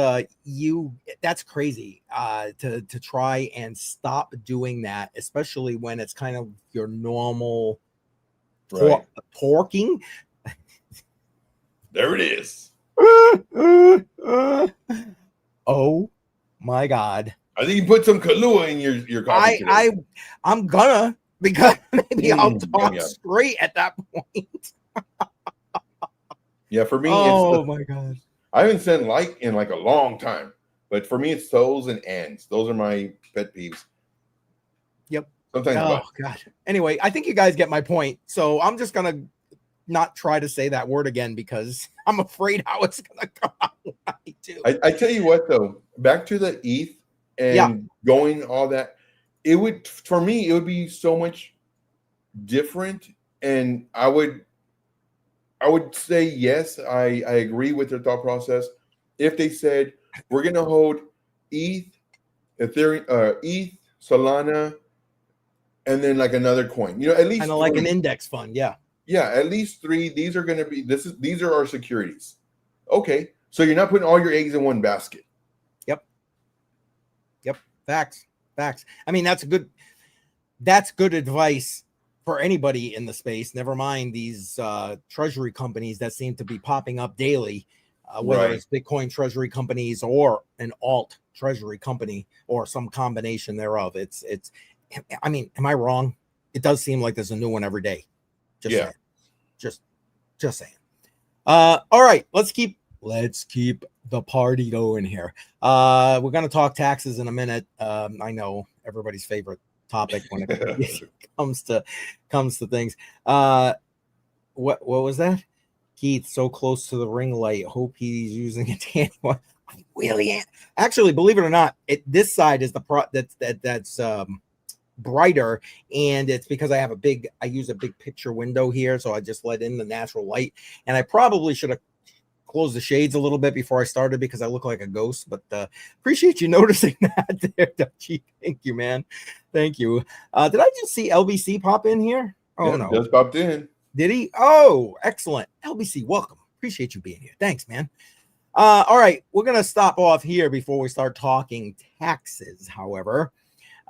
that's crazy to try and stop doing that, especially when it's kind of your normal torquing. There it is. Oh my God. I think you put some Kahlua in your coffee today. I'm gonna, because maybe I'll talk straight at that point. Yeah, for me, my God. I haven't said like in like a long time, but for me, it's those and ands. Those are my pet peeves. Yep. Sometimes. God. Anyway, I think you guys get my point. So I'm just gonna not try to say that word again, because I'm afraid how it's gonna come out. I tell you what, though, back to the ETH and going all that, for me it would be so much different, and I would say yes, I agree with their thought process if they said we're going to hold ETH, Ethereum, ETH, Solana, and then like another coin, at least kind of like an index fund. Yeah, at least 3. These are going to be these are our securities. Okay, so you're not putting all your eggs in one basket. Yep. Facts. I mean, that's good advice for anybody in the space. Never mind these treasury companies that seem to be popping up daily, whether it's Bitcoin treasury companies or an alt treasury company or some combination thereof. It's. I mean, am I wrong? It does seem like there's a new one every day. Saying. Just saying. All right, let's keep the party going here. We're going to talk taxes in a minute. I know everybody's favorite topic when it comes to things. What was that? Keith, so close to the ring light. Hope he's using a tan one. I really am. Actually, believe it or not, this side is that's brighter, and it's because I use a big picture window here, so I just let in the natural light. And I probably should have closed the shades a little bit before I started, because I look like a ghost. But appreciate you noticing that there, Dutchie. Thank you, man. Thank you. Did I just see LBC pop in here? Oh, no, just popped in. Did he? Oh, excellent. LBC, welcome. Appreciate you being here. Thanks, man. All right, we're gonna stop off here before we start talking taxes. However,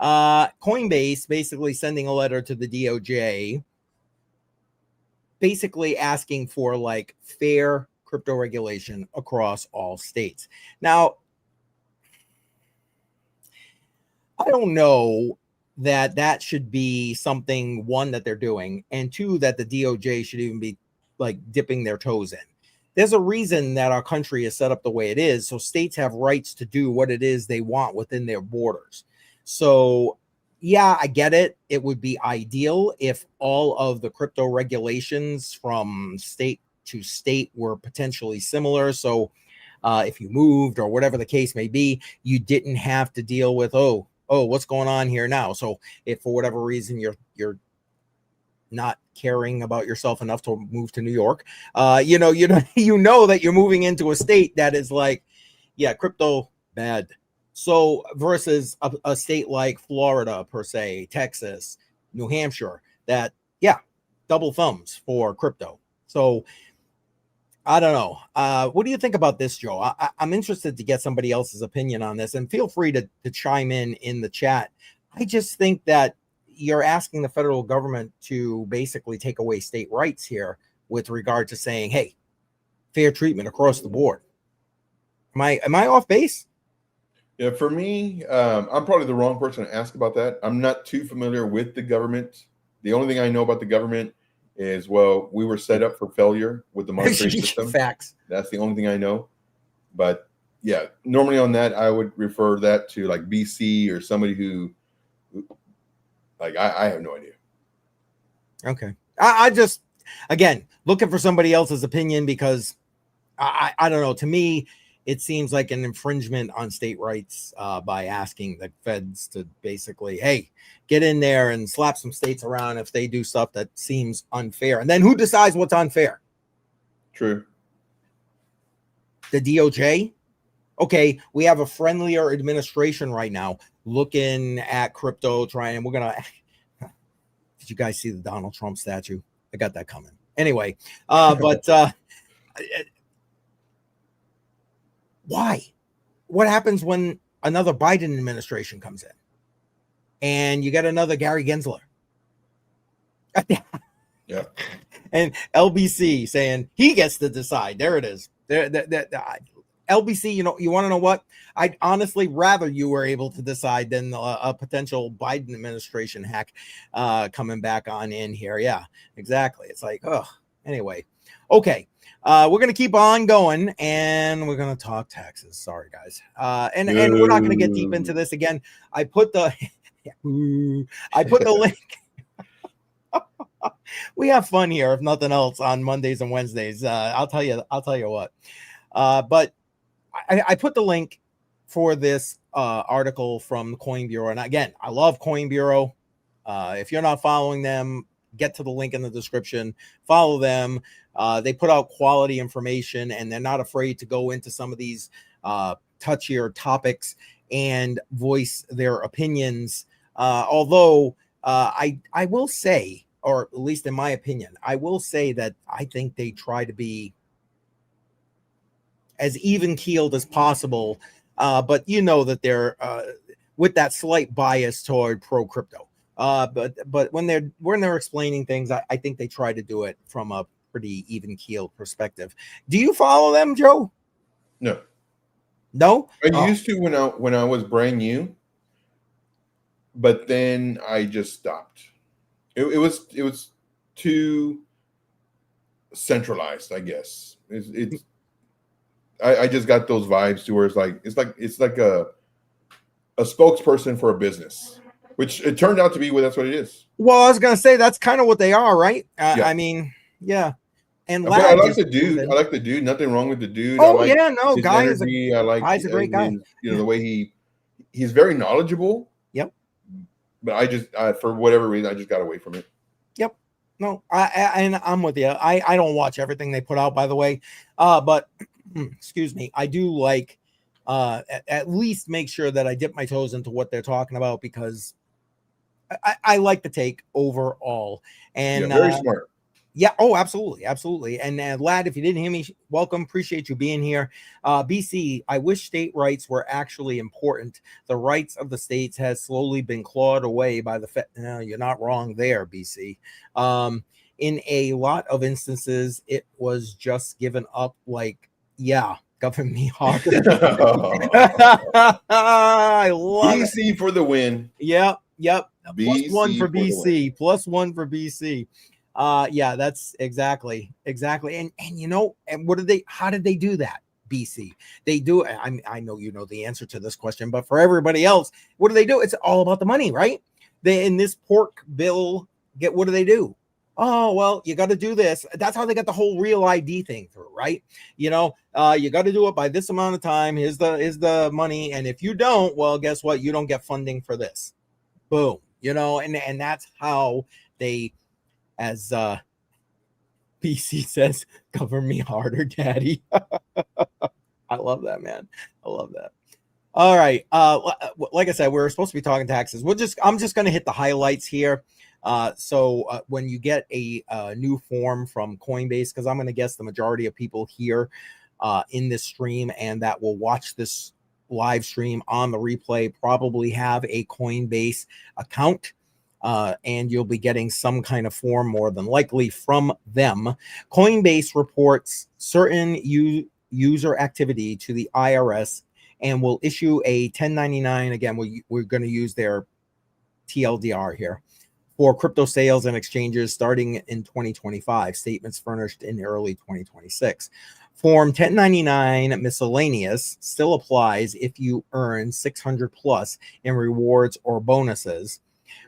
Coinbase basically sending a letter to the DOJ, basically asking for like fair crypto regulation across all states. Now, I don't know that should be something, one, that they're doing, and two, that the DOJ should even be like dipping their toes in. There's a reason that our country is set up the way it is. So states have rights to do what it is they want within their borders. So yeah, I get it. It would be ideal if all of the crypto regulations from state to state were potentially similar. So if you moved or whatever the case may be, you didn't have to deal with, oh, what's going on here now? So if for whatever reason you're not caring about yourself enough to move to New York, you know that you're moving into a state that is like, yeah, crypto bad. So versus a state like Florida, per se, Texas, New Hampshire, that, yeah, double thumbs for crypto. So I don't know. What do you think about this, Joe? I'm interested to get somebody else's opinion on this, and feel free to chime in the chat. I just think that you're asking the federal government to basically take away state rights here with regard to saying, hey, fair treatment across the board. Am I off base? Yeah, for me, I'm probably the wrong person to ask about that. I'm not too familiar with the government. The only thing I know about the government is, well, we were set up for failure with the monetary system. Facts. That's the only thing I know. But yeah, normally on that, I would refer that to like BC or somebody who like, I have no idea. Okay. I just, again, looking for somebody else's opinion, because I don't know. To me, it seems like an infringement on state rights by asking the feds to basically, hey, get in there and slap some states around if they do stuff that seems unfair. And then who decides what's unfair? True. The DOJ? Okay, we have a friendlier administration right now looking at crypto, trying, we're going to, did you guys see the Donald Trump statue? I got that coming. Anyway, but why? What happens when another Biden administration comes in and you get another Gary Gensler? Yeah. And LBC saying he gets to decide. There it is. LBC, you want to know what? I'd honestly rather you were able to decide than a potential Biden administration hack coming back on in here. Yeah, exactly. It's like, oh, anyway. Okay. We're going to keep on going, and we're going to talk taxes. Sorry, guys. And we're not going to get deep into this again. I put the link. We have fun here, if nothing else, on Mondays and Wednesdays. I'll tell you what. But I put the link for this article from Coin Bureau. And again, I love Coin Bureau. If you're not following them, get to the link in the description, follow them. They put out quality information, and they're not afraid to go into some of these touchier topics and voice their opinions. Although I will say, or at least in my opinion, I will say that I think they try to be as even-keeled as possible. But that they're with that slight bias toward pro-crypto. But when they're explaining things, I think they try to do it from a pretty even-keeled perspective. Do you follow them, Joe? No. No? I used to when I was brand new, but then I just stopped. It was too centralized, I guess. I just got those vibes to where it's like a spokesperson for a business, which it turned out to be. Well, that's what it is. Well, I was gonna say that's kind of what they are, right? Yeah. I mean, yeah. And but I like the dude. I like the dude. Nothing wrong with the dude. Oh, I like his guy energy. guy's a great guy. The way he's very knowledgeable. Yep. But I just for whatever reason I just got away from it. Yep. No, I'm with you. I don't watch everything they put out, by the way. But excuse me, I do like at least make sure that I dip my toes into what they're talking about, because I like the take overall. And very smart. Yeah. Oh, absolutely. Absolutely. And lad, if you didn't hear me, welcome. Appreciate you being here. BC, I wish state rights were actually important. The rights of the states has slowly been clawed away by the Fed. No, you're not wrong there, BC. In a lot of instances, it was just given up like, yeah, govern me harder. I love it. BC for the win. Yep. Plus one BC for for the win. BC. Plus one for BC. Yeah, that's exactly. And you know, and how did they do that? BC. They do. I know you know the answer to this question, but for everybody else, what do? It's all about the money, right? They in this pork bill, what do they do? Oh, well, you got to do this. That's how they got the whole real ID thing through, right? You know, you got to do it by this amount of time. Here's the money. And if you don't, well, guess what? You don't get funding for this. Boom. You know, and that's how they, as PC says, cover me harder, daddy. I love that, man. I love that. All right. Like I said, we're supposed to be talking taxes. I'm just going to hit the highlights here. So when you get a new form from Coinbase, because I'm going to guess the majority of people here in this stream and that will watch this live stream on the replay probably have a Coinbase account. And you'll be getting some kind of form more than likely from them. Coinbase reports certain user activity to the IRS and will issue a 1099. Again, we're going to use their TLDR here for crypto sales and exchanges starting in 2025. Statements furnished in early 2026. Form 1099 miscellaneous still applies if you earn 600 plus in rewards or bonuses.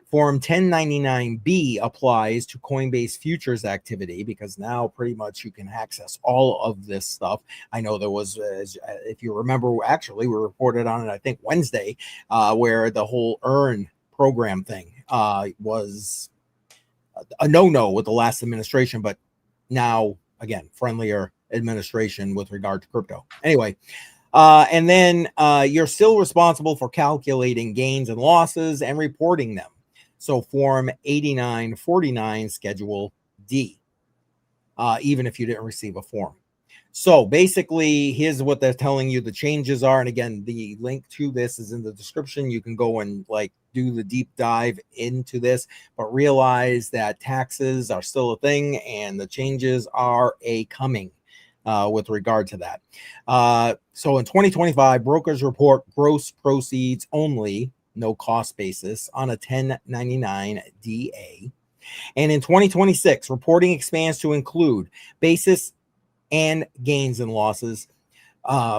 Form 1099B applies to Coinbase futures activity because now pretty much you can access all of this stuff. I know there was, if you remember, actually we reported on it, I think Wednesday, where the whole earn program thing was a no-no with the last administration, but now, again, friendlier administration with regard to crypto. Anyway, and then you're still responsible for calculating gains and losses and reporting them. So Form 8949 Schedule D, even if you didn't receive a form. So basically, here's what they're telling you the changes are. And again, the link to this is in the description. You can go and like do the deep dive into this, but realize that taxes are still a thing and the changes are coming with regard to that. So in 2025, brokers report gross proceeds only, no cost basis, on a 1099 DA. And in 2026, reporting expands to include basis and gains and losses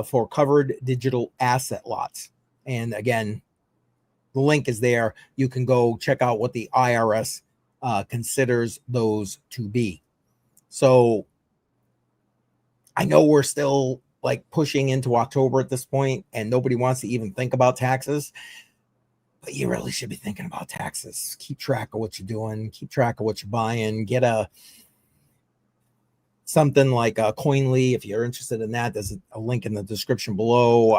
for covered digital asset lots. And again, the link is there. You can go check out what the IRS considers those to be. So I know we're still like pushing into October at this point, and nobody wants to even think about taxes. But you really should be thinking about taxes. Keep track of what you're doing. Keep track of what you're buying. Get something like Coinly if you're interested in that. There's a link in the description below.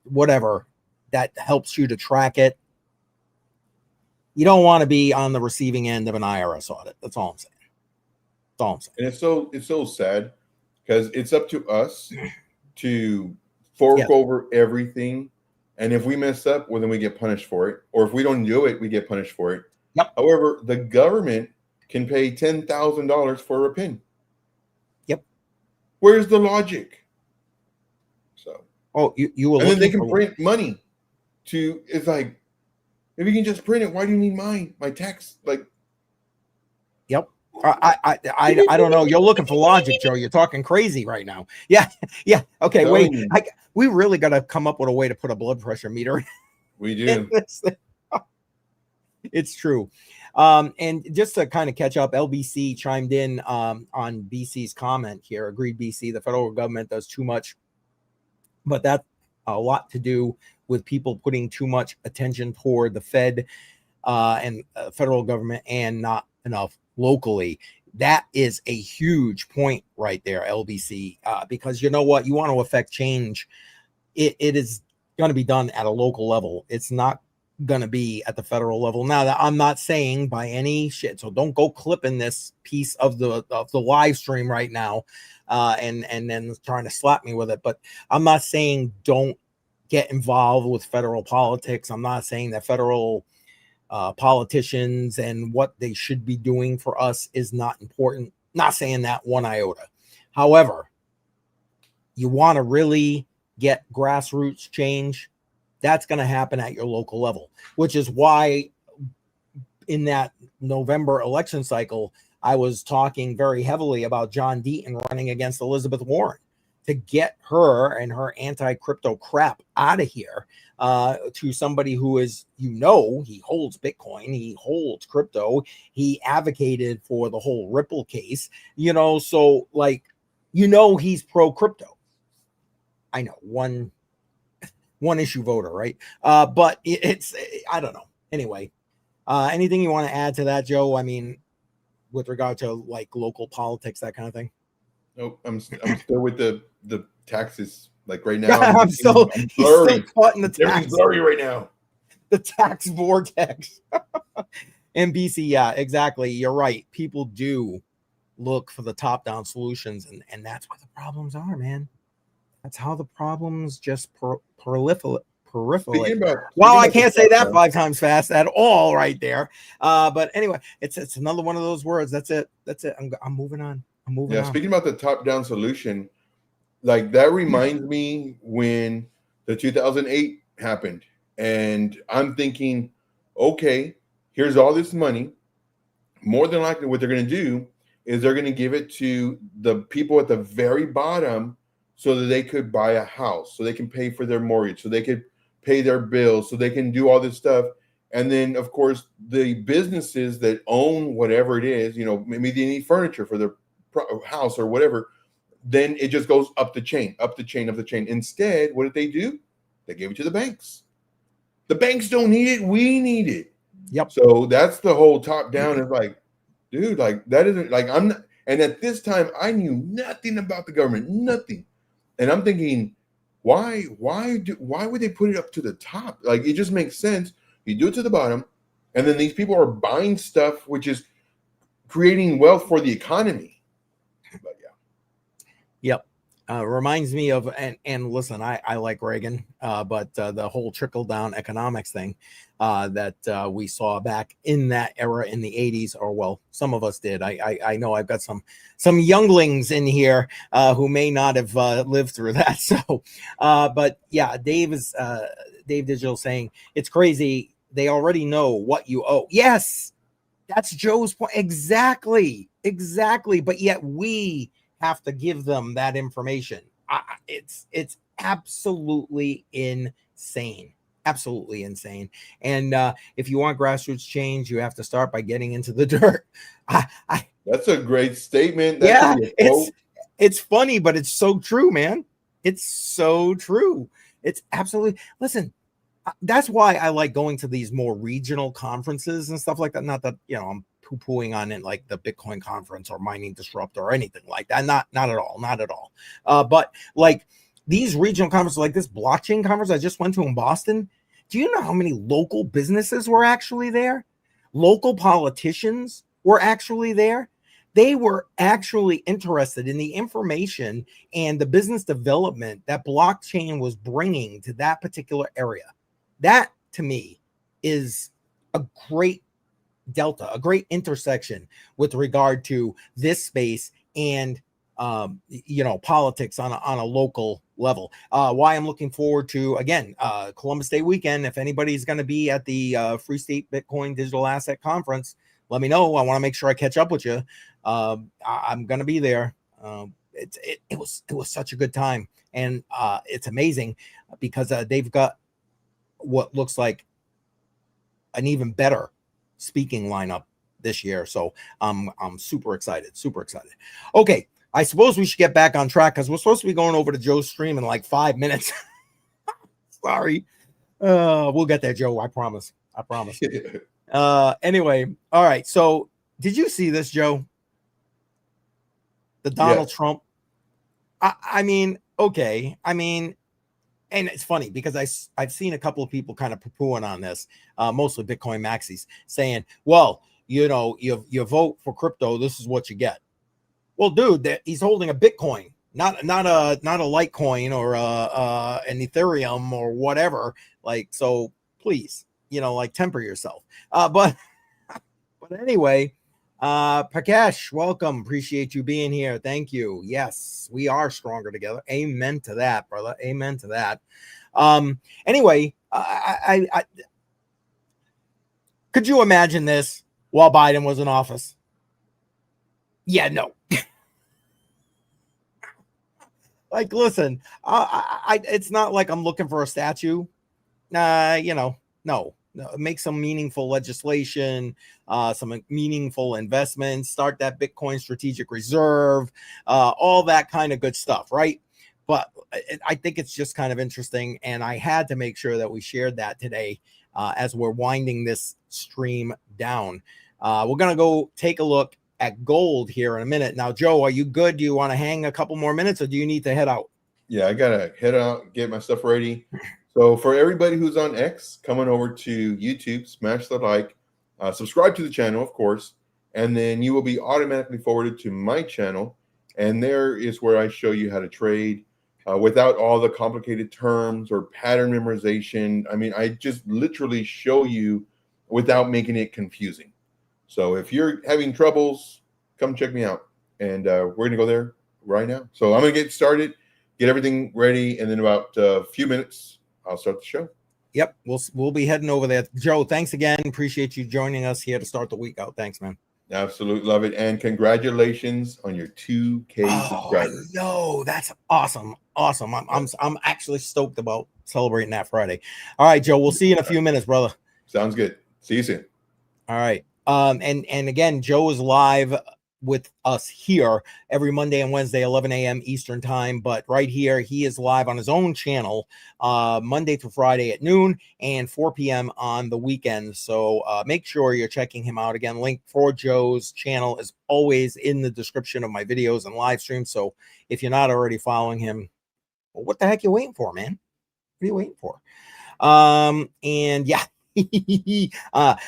Whatever that helps you to track it. You don't want to be on the receiving end of an IRS audit. That's all I'm saying. That's all I'm saying. And it's so sad because it's up to us to fork over everything. And if we mess up, well, then we get punished for it. Or if we don't do it, we get punished for it. Yep. However, the government can pay $10,000 for a pin. Yep. Where's the logic? So. Oh, you will. And then they can print money. It's like, if you can just print it, why do you need my tax? Like. Yep. I don't know. You're looking for logic, Joe. You're talking crazy right now. Yeah. Okay, wait. We really got to come up with a way to put a blood pressure meter. We do. It's true. And just to kind of catch up, LBC chimed in on BC's comment here. Agreed, BC. The federal government does too much, but that's a lot to do with people putting too much attention toward the Fed and federal government and not enough locally. That is a huge point right there, LBC, because you know what? You want to affect change. It is going to be done at a local level. It's not gonna be at the federal level. Now, that I'm not saying by any shit, so don't go clipping this piece of the live stream right now, and then trying to slap me with it. But I'm not saying don't get involved with federal politics. I'm not saying that federal politicians and what they should be doing for us is not important. Not saying that one iota. However, you want to really get grassroots change, that's going to happen at your local level, which is why in that November election cycle, I was talking very heavily about John Deaton running against Elizabeth Warren to get her and her anti-crypto crap out of here, to somebody who is, he holds Bitcoin, he holds crypto, he advocated for the whole Ripple case, so like, he's pro crypto. I know, one issue voter, right? But it's, I don't know. Anyway, anything you want to add to that, Joe? I mean, with regard to like local politics, that kind of thing. Nope, I'm still with the taxes. Like right now, I'm still caught in the tax. Everything's blurry right now. The tax vortex. NBC, yeah, exactly. You're right. People do look for the top-down solutions, and that's where the problems are, man. That's how the problems just proliferate. Well, I can't say that 5 times fast at all, right there. But anyway, it's another one of those words. That's it. I'm moving on. Yeah, speaking about the top-down solution, like that reminds me when the 2008 happened, and I'm thinking, okay, here's all this money. More than likely, what they're going to do is they're going to give it to the people at the very bottom so that they could buy a house, so they can pay for their mortgage, so they could pay their bills, so they can do all this stuff. And then, of course, the businesses that own whatever it is, maybe they need furniture for their house or whatever, then it just goes up the chain. Instead, what did they do? They gave it to the banks. The banks don't need it. We need it. Yep. So that's the whole top down. Is like, dude, like that isn't like I'm not. And at this time, I knew nothing about the government, nothing. And I'm thinking, why would they put it up to the top? Like, it just makes sense. You do it to the bottom, and then these people are buying stuff, which is creating wealth for the economy. But yeah. Yep. Reminds me of, and listen, I like Reagan, but the whole trickle down economics thing that we saw back in that era in the 80s, or well, some of us did. I know I've got some younglings in here who may not have lived through that. So, but yeah, Dave Digital saying it's crazy. They already know what you owe. Yes, that's Joe's point. Exactly. But yet we have to give them that information. It's absolutely insane. And if you want grassroots change, you have to start by getting into the dirt. That's a great statement. Yeah, it's funny, but it's so true, man. It's so true. It's absolutely, listen, that's why I like going to these more regional conferences and stuff like that. Not that, I'm poo-pooing on it like the Bitcoin conference or Mining Disrupt or anything like that. Not at all. But like these regional conferences, like this blockchain conference I just went to in Boston. Do you know how many local businesses were actually there? Local politicians were actually there. They were actually interested in the information and the business development that blockchain was bringing to that particular area. That to me is a great delta, a great intersection with regard to this space and politics on a local level. Why I'm looking forward to, again, Columbus Day weekend. If anybody's going to be at the Free State Bitcoin Digital Asset Conference, let me know. I want to make sure I catch up with you. I'm going to be there. It was such a good time, and it's amazing because they've got what looks like an even better speaking lineup this year. So I'm super excited. Okay, I suppose we should get back on track because we're supposed to be going over to Joe's stream in like 5 minutes. Sorry. We'll get there, Joe. I promise. Anyway, all right. So did you see this, Joe? The Donald Trump. I mean, okay. I mean, and it's funny because I've seen a couple of people kind of poo-pooing on this, mostly Bitcoin maxis, saying, well, you vote for crypto, this is what you get. Well, dude, he's holding a Bitcoin, not a Litecoin or an Ethereum or whatever. Like, so please, temper yourself. But anyway, Prakash, welcome. Appreciate you being here. Thank you. Yes, we are stronger together. Amen to that, brother. Amen to that. Anyway, I could you imagine this while Biden was in office? Yeah, no. Like, listen, it's not like I'm looking for a statue. No. Make some meaningful legislation, some meaningful investments, start that Bitcoin strategic reserve, all that kind of good stuff, right? But I think it's just kind of interesting, and I had to make sure that we shared that today as we're winding this stream down. We're going to go take a look at gold here in a minute. Now, Joe, are you good? Do you want to hang a couple more minutes, or do you need to head out? Yeah, I gotta head out, get my stuff ready. So for everybody who's on X, coming over to YouTube, smash the like, subscribe to the channel, of course, and then you will be automatically forwarded to my channel. And there is where I show you how to trade without all the complicated terms or pattern memorization. I mean, I just literally show you without making it confusing. So if you're having troubles, come check me out. And we're going to go there right now. So I'm going to get started, get everything ready, and then about a few minutes, I'll start the show. Yep, we'll be heading over there. Joe, thanks again. Appreciate you joining us here to start the week out. Thanks, man. Absolutely love it. And congratulations on your 2K subscribers. No, that's awesome. Awesome. I'm actually stoked about celebrating that Friday. All right, Joe, we'll see you in a few minutes, brother. Sounds good. See you soon. All right. And again, Joe is live with us here every Monday and Wednesday, 11 a.m. Eastern time. But right here, he is live on his own channel Monday through Friday at noon and 4 p.m. on the weekend. So make sure you're checking him out. Again, link for Joe's channel is always in the description of my videos and live streams. So if you're not already following him, well, what the heck are you waiting for, man? What are you waiting for? And yeah,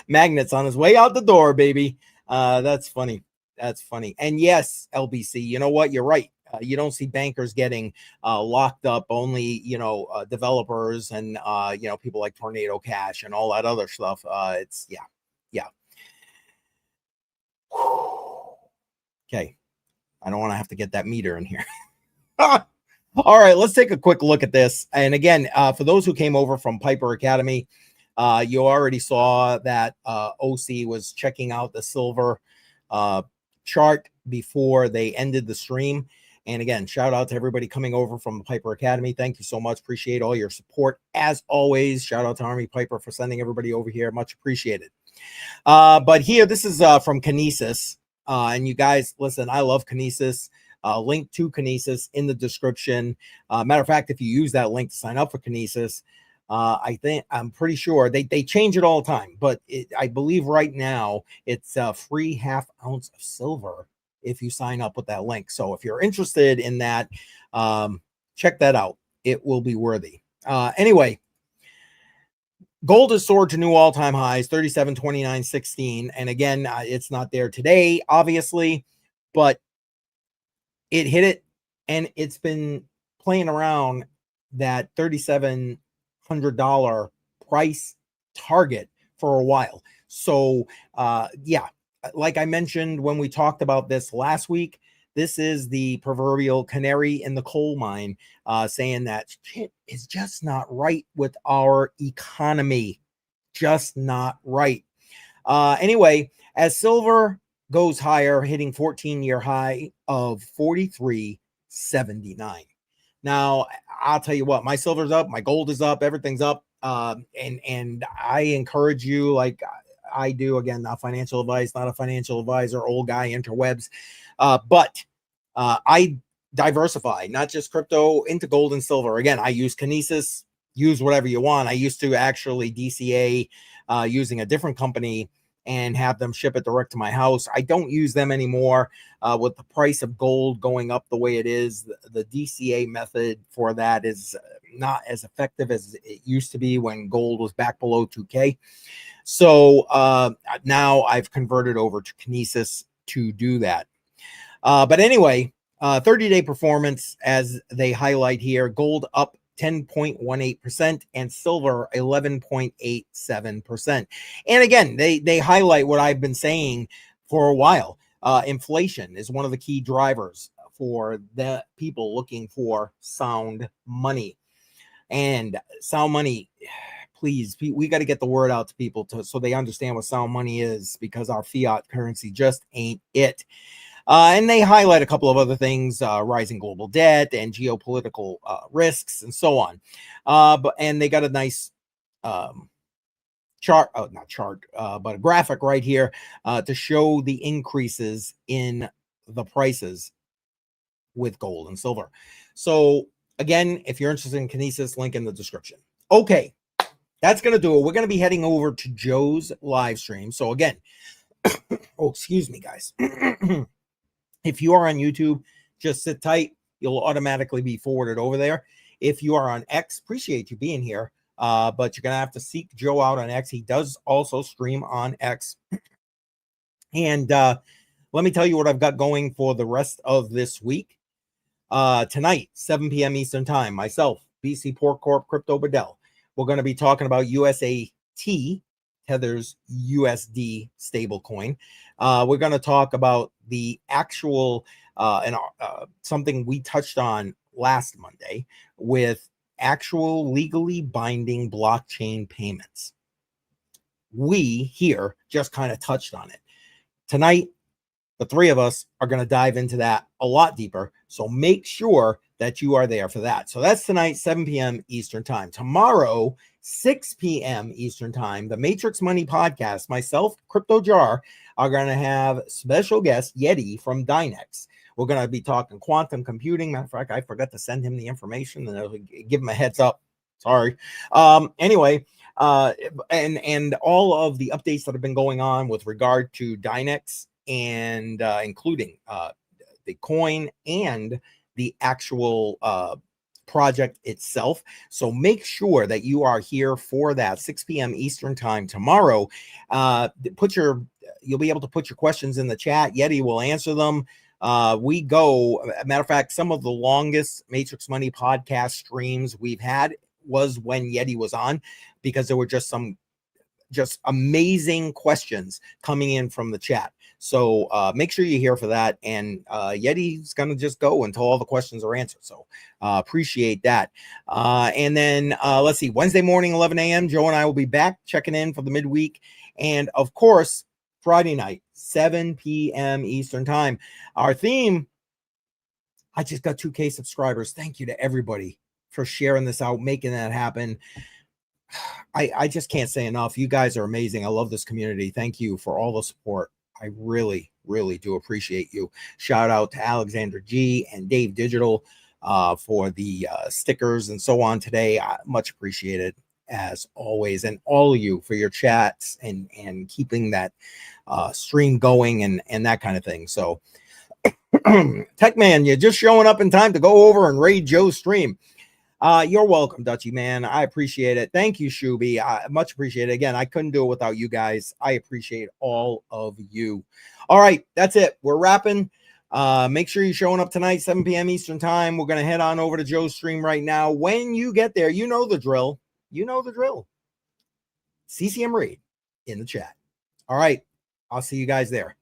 Magnet's on his way out the door, baby. That's funny. That's funny. And yes, LBC, you know what? You're right. You don't see bankers getting locked up, only, developers and, people like Tornado Cash and all that other stuff. It's, yeah. Okay. I don't want to have to get that meter in here. All right, let's take a quick look at this. And again, for those who came over from Piper Academy, you already saw that OC was checking out the silver chart before they ended the stream. And again, shout out to everybody coming over from the Piper Academy. Thank you so much. Appreciate all your support. As always, shout out to Army Piper for sending everybody over here. Much appreciated. But here, this is from Kinesis. And you guys, listen, I love Kinesis. Link to Kinesis in the description. Matter of fact, if you use that link to sign up for Kinesis, I'm pretty sure they change it all the time, but I believe right now it's a free ½ ounce of silver if you sign up with that link. So if you're interested in that, check that out. It will be worthy. Anyway, gold has soared to new all-time highs, 37, 29, 16. And again, it's not there today, obviously, but it hit it, and it's been playing around that $3,700 price target for a while. So yeah, like I mentioned when we talked about this last week, this is the proverbial canary in the coal mine, saying that shit is just not right with our economy. Just not right. Anyway, as silver goes higher, hitting 14-year high of 43.79. Now, I'll tell you what, my silver's up, my gold is up, everything's up. And I encourage you, like I do, again, not financial advice, not a financial advisor, old guy, interwebs. But I diversify, not just crypto, into gold and silver. Again, I use Kinesis, use whatever you want. I used to actually DCA using a different company and have them ship it direct to my house. I don't use them anymore with the price of gold going up the way it is. The DCA method for that is, not as effective as it used to be when gold was back below 2K. So now I've converted over to Kinesis to do that. But anyway, 30-day performance, as they highlight here, gold up 10.18% and silver 11.87%. And again, they highlight what I've been saying for a while. Inflation is one of the key drivers for the people looking for sound money. And sound money, please, we got to get the word out to people so they understand what sound money is, because our fiat currency just ain't it. And they highlight a couple of other things, rising global debt and geopolitical risks and so on. And they got a nice chart, but a graphic right here to show the increases in the prices with gold and silver. So again, if you're interested in Kinesis, link in the description. Okay, that's going to do it. We're going to be heading over to Joe's live stream. So again, oh, excuse me, guys. If you are on YouTube, just sit tight. You'll automatically be forwarded over there. If you are on X, appreciate you being here. But you're going to have to seek Joe out on X. He does also stream on X. And let me tell you what I've got going for the rest of this week. Tonight, 7 p.m. Eastern Time, myself, BC Pork Corp, Crypto Bedell. We're going to be talking about USAT, Tether's USD stablecoin. We're going to talk about the actual something we touched on last Monday with actual legally binding blockchain payments. We here just kind of touched on it. Tonight, the three of us are going to dive into that a lot deeper. So make sure that you are there for that. So that's tonight, 7 p.m. Eastern Time. Tomorrow, 6 p.m. Eastern Time, the Matrix Money Podcast, myself, Crypto Jar, are going to have special guest Yeti from Dynex. We're going to be talking quantum computing. Matter of fact, I forgot to send him the information, and I'll give him a heads up. Sorry. Anyway, and all of the updates that have been going on with regard to Dynex, and including the coin and the actual project itself. So make sure that you are here for that 6 p.m. Eastern Time tomorrow. You'll be able to put your questions in the chat. Yeti will answer them. Matter of fact, some of the longest Matrix Money podcast streams we've had was when Yeti was on, because there were just amazing questions coming in from the chat. So make sure you're here for that. And Yeti's going to just go until all the questions are answered. So appreciate that. And then let's see, Wednesday morning, 11 a.m., Joe and I will be back checking in for the midweek. And of course, Friday night, 7 p.m. Eastern Time. Our theme, I just got 2K subscribers. Thank you to everybody for sharing this out, making that happen. I just can't say enough. You guys are amazing. I love this community. Thank you for all the support. I really, really do appreciate you. Shout out to Alexander G and Dave Digital for the stickers and so on today. Much appreciated as always. And all of you for your chats and keeping that stream going and that kind of thing. So Tech Man, you're just showing up in time to go over and raid Joe's stream. You're welcome, Dutchy man. I appreciate it. Thank you, Shuby. Much appreciated. Again, I couldn't do it without you guys. I appreciate all of you. All right, that's it. We're wrapping. Make sure you're showing up tonight, 7 p.m. Eastern Time. We're going to head on over to Joe's stream right now. When you get there, you know the drill. You know the drill. CCM Raid in the chat. All right, I'll see you guys there.